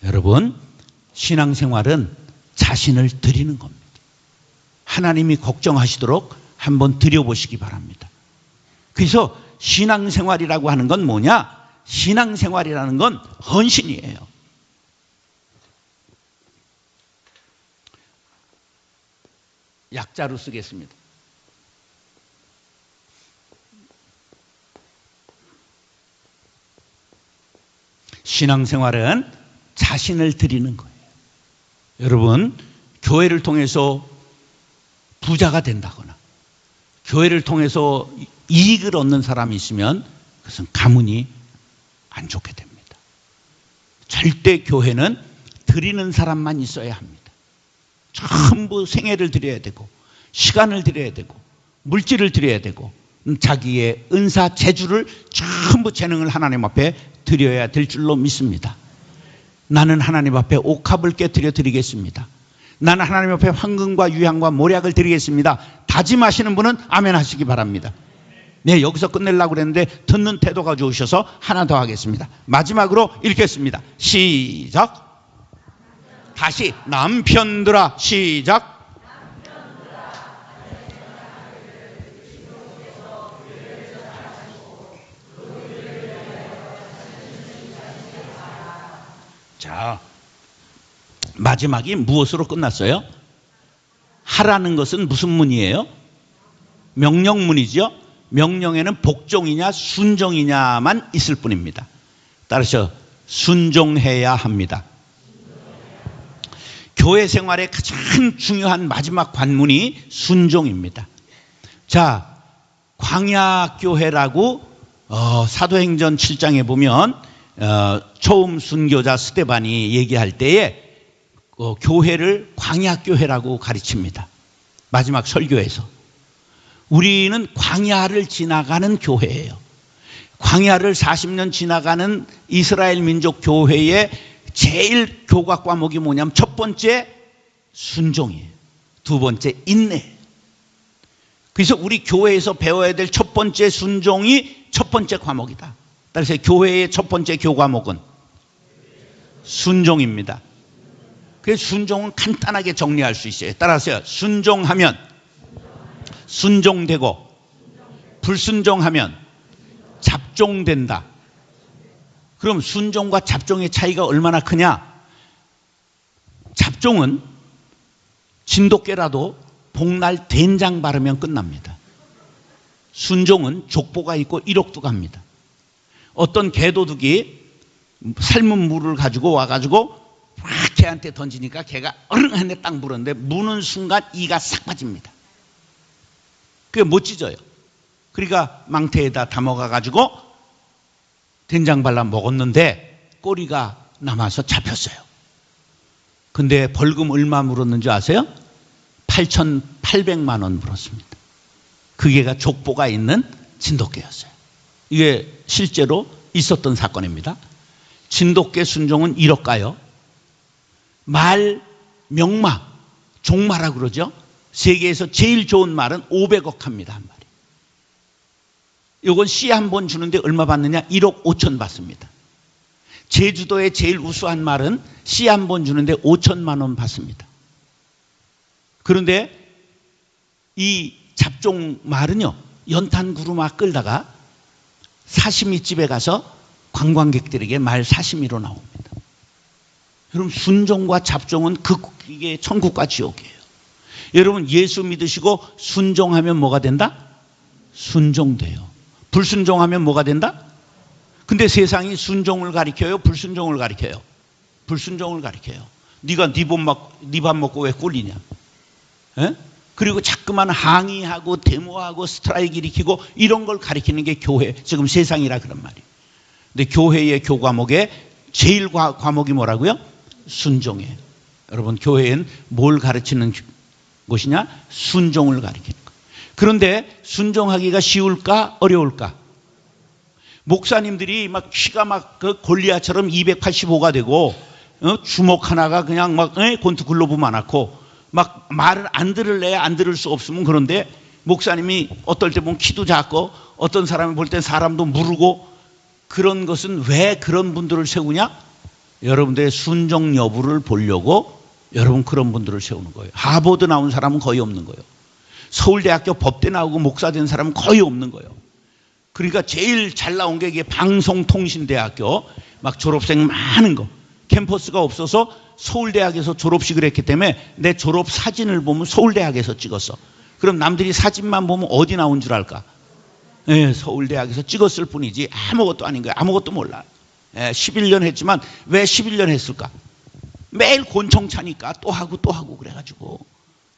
여러분, 신앙생활은 자신을 드리는 겁니다. 하나님이 걱정하시도록 한번 드려보시기 바랍니다. 그래서 신앙생활이라고 하는 건 뭐냐? 신앙생활이라는 건 헌신이에요. 약자로 쓰겠습니다. 신앙생활은 자신을 드리는 거예요. 여러분, 교회를 통해서 부자가 된다거나 교회를 통해서 이익을 얻는 사람이 있으면 그것은 가문이 안 좋게 됩니다. 절대 교회는 드리는 사람만 있어야 합니다. 전부 생애를 드려야 되고 시간을 드려야 되고 물질을 드려야 되고 자기의 은사 재주를 전부 재능을 하나님 앞에 드려야 될 줄로 믿습니다. 나는 하나님 앞에 옥합을 깨뜨려 드리겠습니다. 나는 하나님 앞에 황금과 유향과 모략을 드리겠습니다. 다짐하시는 분은 아멘 하시기 바랍니다. 네, 여기서 끝내려고 그랬는데 듣는 태도가 좋으셔서 하나 더 하겠습니다. 마지막으로 읽겠습니다. 시작. 다시 남편들아 시작. 자, 마지막이 무엇으로 끝났어요? 하라는 것은 무슨 문이에요? 명령문이죠. 명령에는 복종이냐 순종이냐만 있을 뿐입니다. 따라서 순종해야 합니다. 교회 생활의 가장 중요한 마지막 관문이 순종입니다. 자, 광야교회라고 사도행전 7장에 보면 처음 순교자 스데반이 얘기할 때에 교회를 광야교회라고 가르칩니다. 마지막 설교에서. 우리는 광야를 지나가는 교회예요. 광야를 40년 지나가는 이스라엘 민족 교회의 제일 교과 과목이 뭐냐면 첫 번째 순종이에요. 두 번째 인내. 그래서 우리 교회에서 배워야 될 첫 번째 순종이 첫 번째 과목이다. 따라서 교회의 첫 번째 교과목은 순종입니다. 그래서 순종은 간단하게 정리할 수 있어요. 따라서 순종하면 순종되고 불순종하면 잡종된다. 그럼 순종과 잡종의 차이가 얼마나 크냐? 잡종은 진돗개라도 복날 된장 바르면 끝납니다. 순종은 족보가 있고 이력도 갑니다. 어떤 개도둑이 삶은 물을 가지고 와가지고 막 개한테 던지니까 개가 어릉한데 딱 물었는데 무는 순간 이가 싹 빠집니다. 그게 못 찢어요. 그러니까 망태에다 담아가가지고 된장 발라 먹었는데 꼬리가 남아서 잡혔어요. 근데 벌금 얼마 물었는지 아세요? 8,800만 원 물었습니다. 그 개가 족보가 있는 진돗개였어요. 이게 실제로 있었던 사건입니다. 진돗개 순종은 이럴까요? 말, 명마, 종마라고 그러죠. 세계에서 제일 좋은 말은 500억 합니다. 한 마리. 이건 씨 한 번 주는데 얼마 받느냐? 1억 5천 받습니다. 제주도의 제일 우수한 말은 씨 한 번 주는데 5천만 원 받습니다. 그런데 이 잡종 말은요, 연탄 구루마 끌다가 사시미집에 가서 관광객들에게 말 사시미로 나옵니다. 여러분, 순종과 잡종은 이게 천국과 지옥이에요. 여러분, 예수 믿으시고 순종하면 뭐가 된다? 순종돼요. 불순종하면 뭐가 된다? 근데 세상이 순종을 가리켜요? 불순종을 가리켜요? 불순종을 가리켜요. 네가 네 밥 먹고 왜 꼴리냐? 에? 그리고 자꾸만 항의하고 데모하고 스트라이크 일으키고 이런 걸 가리키는 게 교회, 지금 세상이라 그런 말이에요. 근데 교회의 교과목에 제일 과목이 뭐라고요? 순종이에요. 여러분, 교회는 뭘 가르치는 것이냐? 순종을 가리키는 것. 그런데 순종하기가 쉬울까? 어려울까? 목사님들이 막 키가 막 그 골리앗처럼 285가 되고 주먹 하나가 그냥 막 곤투 글로브만 많고 막 말을 안 들을래야 안 들을 수 없으면, 그런데 목사님이 어떨 때 보면 키도 작고 어떤 사람이 볼 땐 사람도 무르고, 그런 것은 왜 그런 분들을 세우냐? 여러분들의 순종 여부를 보려고 여러분 그런 분들을 세우는 거예요. 하버드 나온 사람은 거의 없는 거예요. 서울대학교 법대 나오고 목사 된 사람은 거의 없는 거예요. 그러니까 제일 잘 나온 게 이게 방송통신대학교 막 졸업생 많은 거, 캠퍼스가 없어서 서울대학에서 졸업식을 했기 때문에 내 졸업 사진을 보면 서울대학에서 찍었어. 그럼 남들이 사진만 보면 어디 나온 줄 알까? 서울대학에서 찍었을 뿐이지 아무것도 아닌 거야. 아무것도 몰라. 11년 했지만 왜 11년 했을까? 매일 곤청 차니까 또 하고 또 하고 그래가지고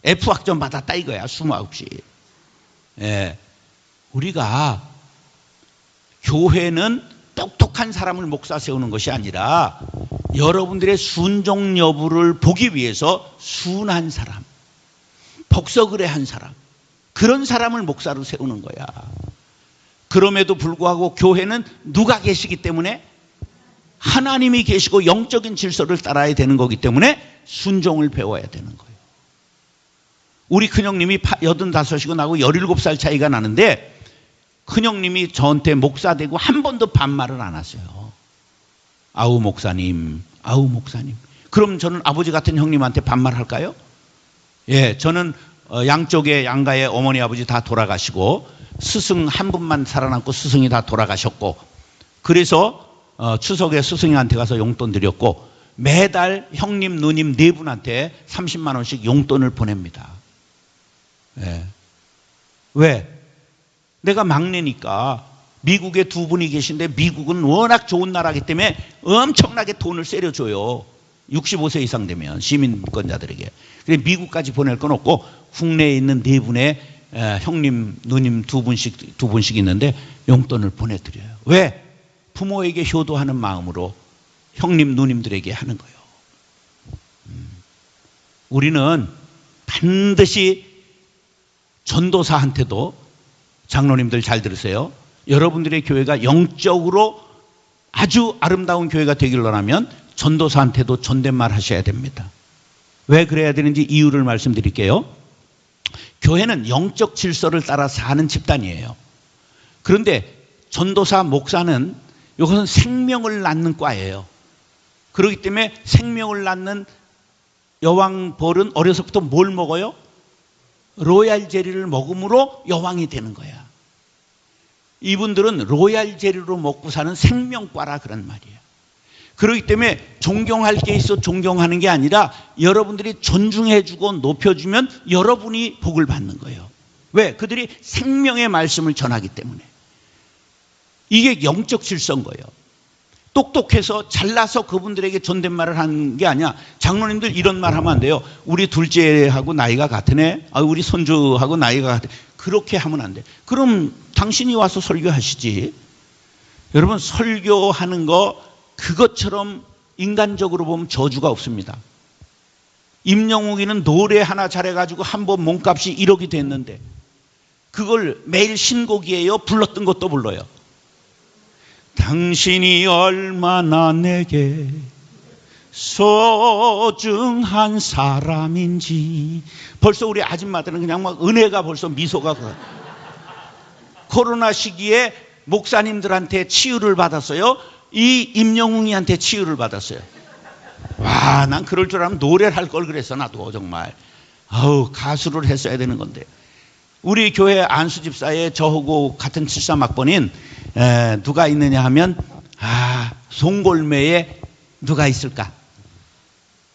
F학점 받았다 이거야. 29시. 우리가 교회는 똑똑한 사람을 목사 세우는 것이 아니라 여러분들의 순종 여부를 보기 위해서 순한 사람, 복석의례한 사람, 그런 사람을 목사로 세우는 거야. 그럼에도 불구하고 교회는 누가 계시기 때문에? 하나님이 계시고 영적인 질서를 따라야 되는 거기 때문에 순종을 배워야 되는 거예요. 우리 큰형님이 85이고 나하고 17살 차이가 나는데 큰형님이 저한테 목사 되고 한 번도 반말을 안 하세요. 아우 목사님, 아우 목사님. 그럼 저는 아버지 같은 형님한테 반말할까요? 저는 양쪽에 양가의 어머니 아버지 다 돌아가시고 스승 한 분만 살아남고 스승이 다 돌아가셨고, 그래서 추석에 스승한테 가서 용돈 드렸고, 매달 형님, 누님 네 분한테 30만 원씩 용돈을 보냅니다. 예. 왜? 내가 막내니까 미국에 두 분이 계신데 미국은 워낙 좋은 나라이기 때문에 엄청나게 돈을 세려줘요. 65세 이상 되면 시민권자들에게. 그래서 미국까지 보낼 건 없고 국내에 있는 네 분의 형님, 누님 두 분씩 있는데 용돈을 보내드려요. 왜? 부모에게 효도하는 마음으로 형님, 누님들에게 하는 거예요. 우리는 반드시 전도사한테도, 장로님들 잘 들으세요. 여러분들의 교회가 영적으로 아주 아름다운 교회가 되기를 원하면 전도사한테도 존댓말 하셔야 됩니다. 왜 그래야 되는지 이유를 말씀드릴게요. 교회는 영적 질서를 따라 사는 집단이에요. 그런데 전도사, 목사는 이것은 생명을 낳는 과예요. 그렇기 때문에 생명을 낳는 여왕 벌은 어려서부터 뭘 먹어요? 로얄 젤리를 먹음으로 여왕이 되는 거야. 이분들은 로얄 젤리로 먹고 사는 생명과라 그런 말이에요. 그렇기 때문에 존경할 게 있어 존경하는 게 아니라 여러분들이 존중해주고 높여주면 여러분이 복을 받는 거예요. 왜? 그들이 생명의 말씀을 전하기 때문에. 이게 영적 질서인 거예요. 똑똑해서 잘나서 그분들에게 존댓말을 하는 게 아니야. 장로님들 이런 말 하면 안 돼요. 우리 둘째하고 나이가 같으네. 우리 손주하고 나이가 같아. 그렇게 하면 안 돼. 그럼 당신이 와서 설교하시지. 여러분, 설교하는 거 그것처럼 인간적으로 보면 저주가 없습니다. 임영웅이는 노래 하나 잘해가지고 한 번 몸값이 1억이 됐는데 그걸 매일 신곡이에요? 불렀던 것도 불러요. 당신이 얼마나 내게 소중한 사람인지. 벌써 우리 아줌마들은 그냥 막 은혜가 벌써 미소가. 코로나 시기에 목사님들한테 치유를 받았어요. 이 임영웅이한테 치유를 받았어요. 와, 난 그럴 줄 알면 노래를 할 걸 그랬어. 나도 정말 가수를 했어야 되는 건데. 우리 교회 안수집사에 저하고 같은 73학번인 누가 있느냐 하면 송골매에 누가 있을까?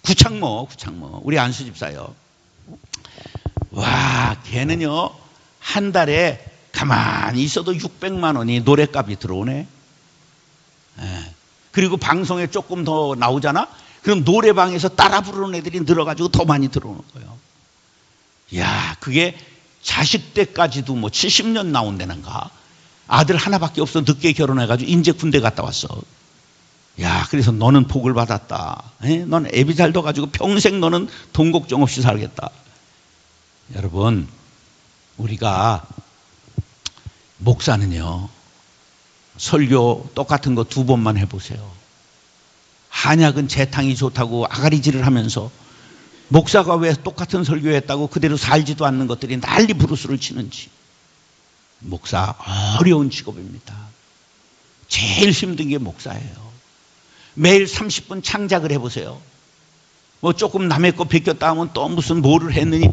구창모 우리 안수집사요. 와, 걔는요 한 달에 가만히 있어도 600만 원이 노래값이 들어오네. 그리고 방송에 조금 더 나오잖아. 그럼 노래방에서 따라 부르는 애들이 늘어가지고 더 많이 들어오는 거예요. 야, 그게 자식 때까지도 뭐 70년 나온다는가. 아들 하나밖에 없어. 늦게 결혼해가지고 인제 군대 갔다 왔어. 야, 그래서 너는 복을 받았다. 넌 애비 잘 둬가지고 평생 너는 돈 걱정 없이 살겠다. 여러분, 우리가 목사는요 설교 똑같은 거 2번만 해보세요. 한약은 재탕이 좋다고 아가리질을 하면서 목사가 왜 똑같은 설교했다고 그대로 살지도 않는 것들이 난리 부르스를 치는지. 목사 어려운 직업입니다. 제일 힘든 게 목사예요. 매일 30분 창작을 해보세요. 뭐 조금 남의 거 베꼈다 하면 또 무슨 뭐를 했느니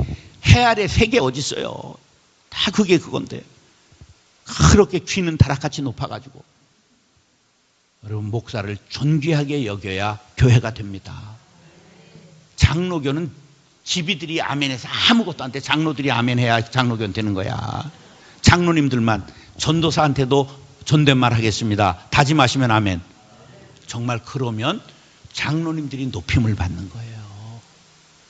해 아래 세계 어디 있어요. 다 그게 그건데 그렇게 귀는 다락같이 높아가지고. 여러분, 목사를 존귀하게 여겨야 교회가 됩니다. 장로교는 지비들이 아멘해서 아무것도 안 돼. 장로들이 아멘해야 장로교는 되는 거야. 장로님들만. 전도사한테도 존댓말 하겠습니다. 다짐하시면 아멘. 정말 그러면 장로님들이 높임을 받는 거예요.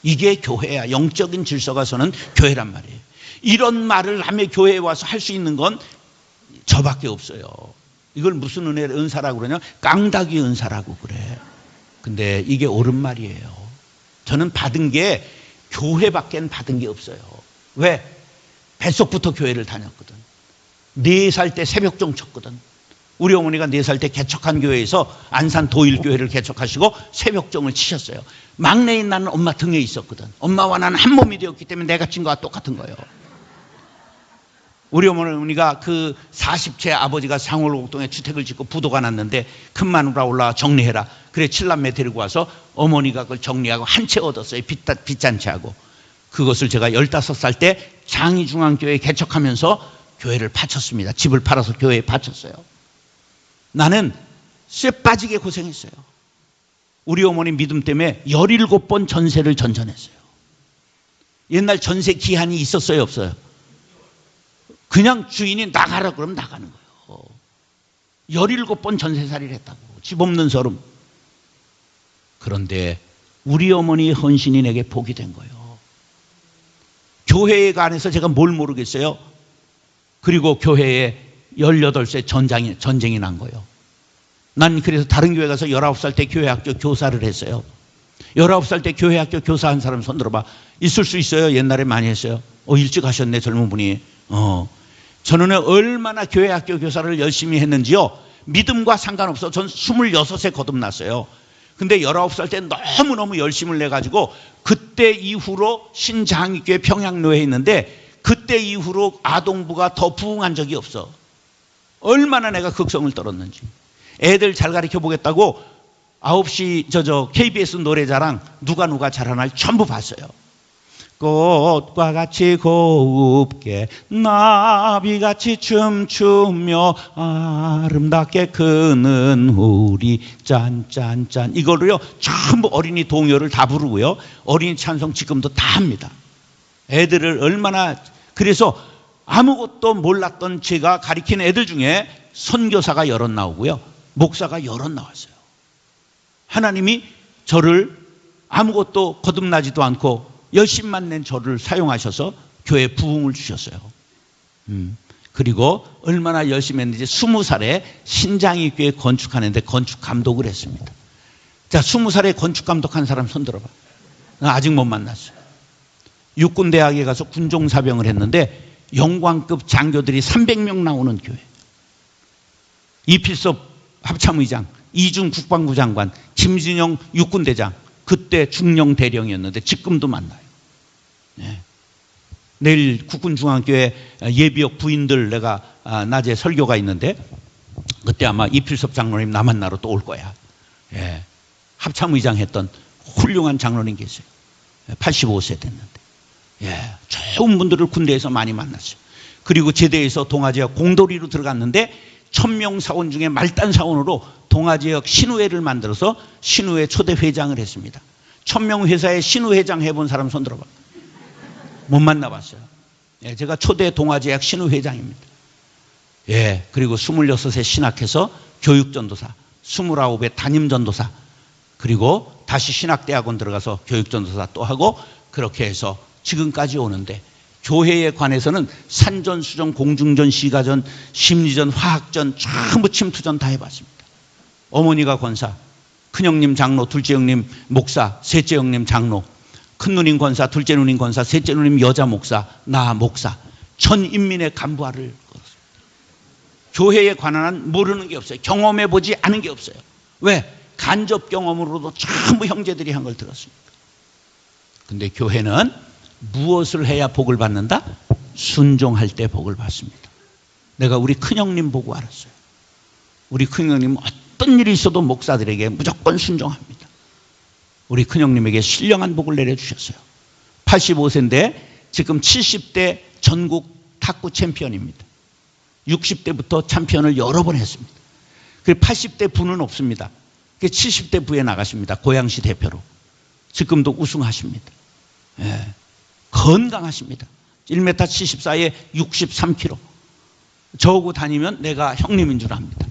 이게 교회야. 영적인 질서가 서는 교회란 말이에요. 이런 말을 남의 교회에 와서 할 수 있는 건 저밖에 없어요. 이걸 무슨 은사라고 그러냐? 깡다귀 은사라고 그래. 근데 이게 옳은 말이에요. 저는 받은 게 교회밖엔 받은 게 없어요. 왜? 뱃속부터 교회를 다녔거든. 4살 때 새벽종 쳤거든. 우리 어머니가 4살 때 개척한 교회에서 안산 도일교회를 개척하시고 새벽종을 치셨어요. 막내인 나는 엄마 등에 있었거든. 엄마와 나는 한 몸이 되었기 때문에 내가 친 거와 똑같은 거예요. 우리 어머니가 그 40채 아버지가 상월곡동에 주택을 짓고 부도가 났는데 큰 마누라 올라와 정리해라. 그래 7남매 데리고 와서 어머니가 그걸 정리하고 한 채 얻었어요. 빚잔치하고. 그것을 제가 15살 때 장이중앙교회 개척하면서 교회를 바쳤습니다. 집을 팔아서 교회에 바쳤어요. 나는 쇠 빠지게 고생했어요. 우리 어머니 믿음 때문에 17번 전세를 전전했어요. 옛날 전세 기한이 있었어요, 없어요? 그냥 주인이 나가라 그러면 나가는 거예요. 17번 전세살이를 했다고. 집 없는 서름. 그런데 우리 어머니의 헌신이 내게 복이 된 거예요. 교회에 관해서 제가 뭘 모르겠어요. 그리고 교회에 18세 전쟁이 난 거예요. 난 그래서 다른 교회 가서 19살 때 교회학교 교사를 했어요. 19살 때 교회학교 교사한 사람 손 들어봐. 있을 수 있어요. 옛날에 많이 했어요. 일찍 하셨네, 젊은 분이. 저는 얼마나 교회학교 교사를 열심히 했는지요. 믿음과 상관없어. 전 26에 거듭났어요. 근데 19살 때 너무너무 열심을 내가지고 그때 이후로 신장익교회 평양로에 있는데 그때 이후로 아동부가 더 부흥한 적이 없어. 얼마나 내가 극성을 떨었는지. 애들 잘 가르쳐 보겠다고 9시 KBS 노래자랑 누가 잘하나 전부 봤어요. 꽃과 같이 곱게 나비같이 춤추며 아름답게 크는 우리 짠짠짠 이걸로요 전부 어린이 동요를 다 부르고요. 어린이 찬송 지금도 다 합니다. 애들을 얼마나 그래서 아무것도 몰랐던 제가 가르치는 애들 중에 선교사가 여럿 나오고요. 목사가 여럿 나왔어요. 하나님이 저를 아무것도 거듭나지도 않고 열심만 낸 저를 사용하셔서 교회 부흥을 주셨어요. 그리고 얼마나 열심히 했는지 20살에 신장익교회 건축하는데 건축 감독을 했습니다. 자, 20살에 건축 감독한 사람 손 들어봐. 아직 못 만났어요. 육군대학에 가서 군종사병을 했는데 영광급 장교들이 300명 나오는 교회. 이필섭 합참의장, 이준 국방부 장관, 김진영 육군대장, 그때 중령 대령이었는데 지금도 만나요. 네. 내일 국군중앙교회 예비역 부인들 내가 낮에 설교가 있는데 그때 아마 이필섭 장로님 나 만나러 또 올 거야. 예. 합참의장 했던 훌륭한 장로님 계세요. 85세 됐는데. 예. 좋은 분들을 군대에서 많이 만났어요. 그리고 제대에서 동아지역 공도리로 들어갔는데 1000명 사원 중에 말단 사원으로 동아지역 신우회를 만들어서 신우회 초대 회장을 했습니다. 1000명 회사에 신우회장 해본 사람 손 들어봐. 못 만나봤어요. 예, 제가 초대 동아지역 신우회장입니다. 예, 그리고 26에 신학해서 교육전도사, 29에 담임전도사, 그리고 다시 신학대학원 들어가서 교육전도사 또 하고 그렇게 해서 지금까지 오는데 교회에 관해서는 산전, 수전, 공중전, 시가전, 심리전, 화학전, 전부 침투전 다 해봤습니다. 어머니가 권사, 큰형님 장로, 둘째 형님 목사, 셋째 형님 장로, 큰누님 권사, 둘째 누님 권사, 셋째 누님 여자 목사, 나 목사, 전 인민의 간부화를 걸었습니다. 교회에 관한 한 모르는 게 없어요. 경험해보지 않은 게 없어요. 왜? 간접 경험으로도 전부 형제들이 한 걸 들었습니다. 근데 교회는 무엇을 해야 복을 받는다? 순종할 때 복을 받습니다. 내가 우리 큰형님 보고 알았어요. 우리 큰형님은 어떤 일이 있어도 목사들에게 무조건 순종합니다. 우리 큰형님에게 신령한 복을 내려주셨어요. 85세인데 지금 70대 전국 탁구 챔피언입니다. 60대부터 챔피언을 여러 번 했습니다. 그리고 80대 부는 없습니다. 70대 부에 나가십니다. 고양시 대표로. 지금도 우승하십니다. 예. 건강하십니다. 1m 74에 63kg. 저하고 다니면 내가 형님인 줄 압니다.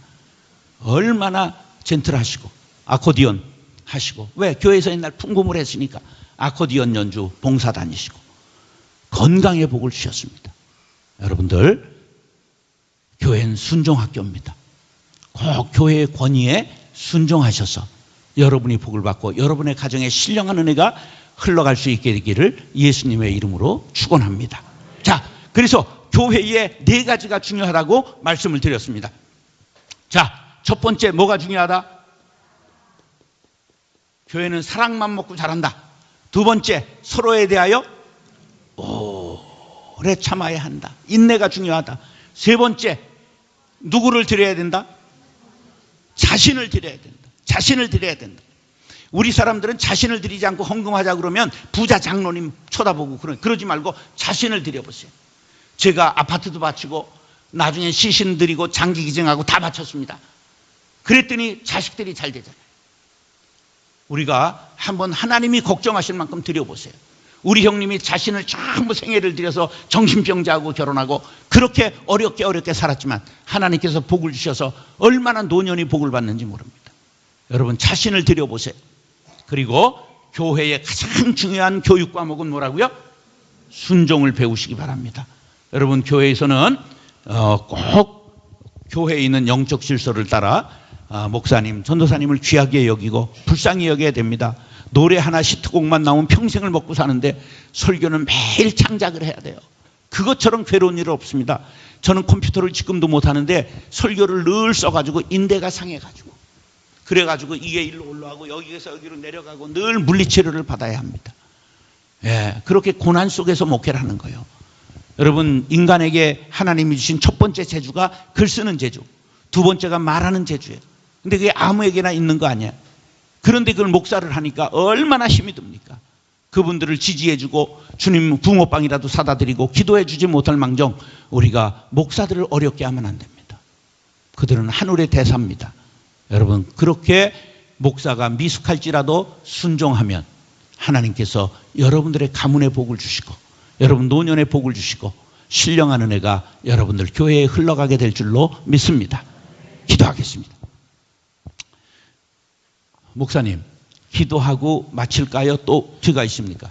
얼마나 젠틀하시고 아코디언 하시고. 왜? 교회에서 옛날 풍금을 했으니까 아코디언 연주 봉사 다니시고 건강의 복을 주셨습니다. 여러분들 교회는 순종학교입니다. 꼭 교회의 권위에 순종하셔서 여러분이 복을 받고 여러분의 가정에 신령한 은혜가 흘러갈 수 있게 되기를 예수님의 이름으로 축원합니다. 자, 그래서 교회에 4가지가 중요하다고 말씀을 드렸습니다. 자, 첫 번째 뭐가 중요하다? 교회는 사랑만 먹고 자란다. 두 번째, 서로에 대하여 오래 참아야 한다. 인내가 중요하다. 세 번째, 누구를 드려야 된다? 자신을 드려야 된다. 자신을 드려야 된다. 우리 사람들은 자신을 드리지 않고 헌금하자 그러면 부자 장로님 쳐다보고 그러지 말고 자신을 드려보세요. 제가 아파트도 바치고 나중에 시신 드리고 장기 기증하고 다 바쳤습니다. 그랬더니 자식들이 잘 되잖아요. 우리가 한번 하나님이 걱정하실 만큼 드려보세요. 우리 형님이 자신을 전부 생애를 들여서 정신병자하고 결혼하고 그렇게 어렵게 살았지만 하나님께서 복을 주셔서 얼마나 노년이 복을 받는지 모릅니다. 여러분 자신을 드려보세요. 그리고 교회의 가장 중요한 교육 과목은 뭐라고요? 순종을 배우시기 바랍니다. 여러분 교회에서는 꼭 교회에 있는 영적 질서를 따라 목사님, 전도사님을 귀하게 여기고 불쌍히 여겨야 됩니다. 노래 하나 히트곡만 나오면 평생을 먹고 사는데 설교는 매일 창작을 해야 돼요. 그것처럼 괴로운 일 없습니다. 저는 컴퓨터를 지금도 못하는데 설교를 늘 써가지고 인대가 상해가지고 그래가지고 이게 일로 올라가고 여기에서 여기로 내려가고 늘 물리치료를 받아야 합니다. 예, 그렇게 고난 속에서 목회를 하는 거예요. 여러분 인간에게 하나님이 주신 첫 번째 재주가 글 쓰는 재주, 두 번째가 말하는 재주예요. 근데 그게 아무에게나 있는 거 아니에요. 그런데 그걸 목사를 하니까 얼마나 힘이 듭니까? 그분들을 지지해주고 주님 붕어빵이라도 사다 드리고 기도해주지 못할 망정 우리가 목사들을 어렵게 하면 안 됩니다. 그들은 하늘의 대사입니다. 여러분 그렇게 목사가 미숙할지라도 순종하면 하나님께서 여러분들의 가문의 복을 주시고 여러분 노년의 복을 주시고 신령한 은혜가 여러분들 교회에 흘러가게 될 줄로 믿습니다. 기도하겠습니다. 목사님 기도하고 마칠까요? 또 기도가 있습니까?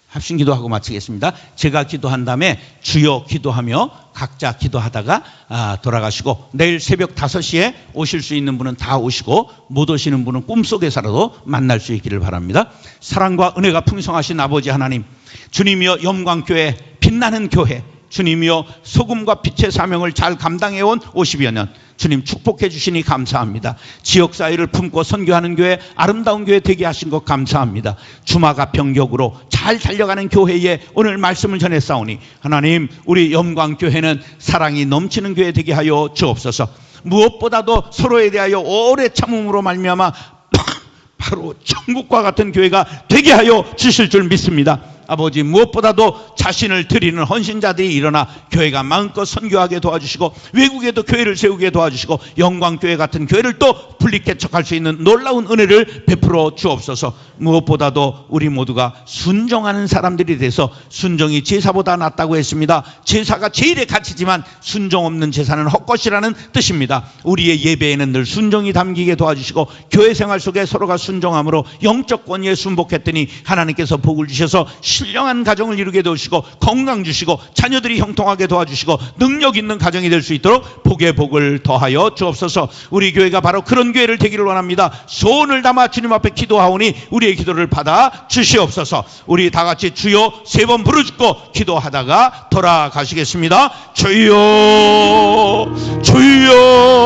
합심 기도하고 마치겠습니다. 제가 기도한 다음에 주여 기도하며 각자 기도하다가 돌아가시고 내일 새벽 5시에 오실 수 있는 분은 다 오시고 못 오시는 분은 꿈속에서라도 만날 수 있기를 바랍니다. 사랑과 은혜가 풍성하신 아버지 하나님, 주님이여 영광교회 빛나는 교회, 주님이여 소금과 빛의 사명을 잘 감당해온 50여 년 주님 축복해 주시니 감사합니다. 지역사회를 품고 선교하는 교회, 아름다운 교회 되게 하신 것 감사합니다. 주마가 병격으로 잘 달려가는 교회에 오늘 말씀을 전했사오니 하나님 우리 영광교회는 사랑이 넘치는 교회 되게 하여 주옵소서. 무엇보다도 서로에 대하여 오래 참음으로 말미암아 바로 천국과 같은 교회가 되게 하여 주실 줄 믿습니다. 아버지 무엇보다도 자신을 드리는 헌신자들이 일어나 교회가 마음껏 선교하게 도와주시고 외국에도 교회를 세우게 도와주시고 영광교회 같은 교회를 또 분리개척할 수 있는 놀라운 은혜를 베풀어 주옵소서. 무엇보다도 우리 모두가 순종하는 사람들이 돼서 순종이 제사보다 낫다고 했습니다. 제사가 제일의 가치지만 순종 없는 제사는 헛것이라는 뜻입니다. 우리의 예배에는 늘 순종이 담기게 도와주시고 교회 생활 속에 서로가 순종함으로 영적 권위에 순복했더니 하나님께서 복을 주셔서 신령한 가정을 이루게 도우시고 건강 주시고 자녀들이 형통하게 도와주시고 능력 있는 가정이 될 수 있도록 복의 복을 더하여 주옵소서. 우리 교회가 바로 그런 교회를 되기를 원합니다. 소원을 담아 주님 앞에 기도하오니 우리의 기도를 받아 주시옵소서. 우리 다 같이 주여 3번 부르짖고 기도하다가 돌아가시겠습니다. 주여 주여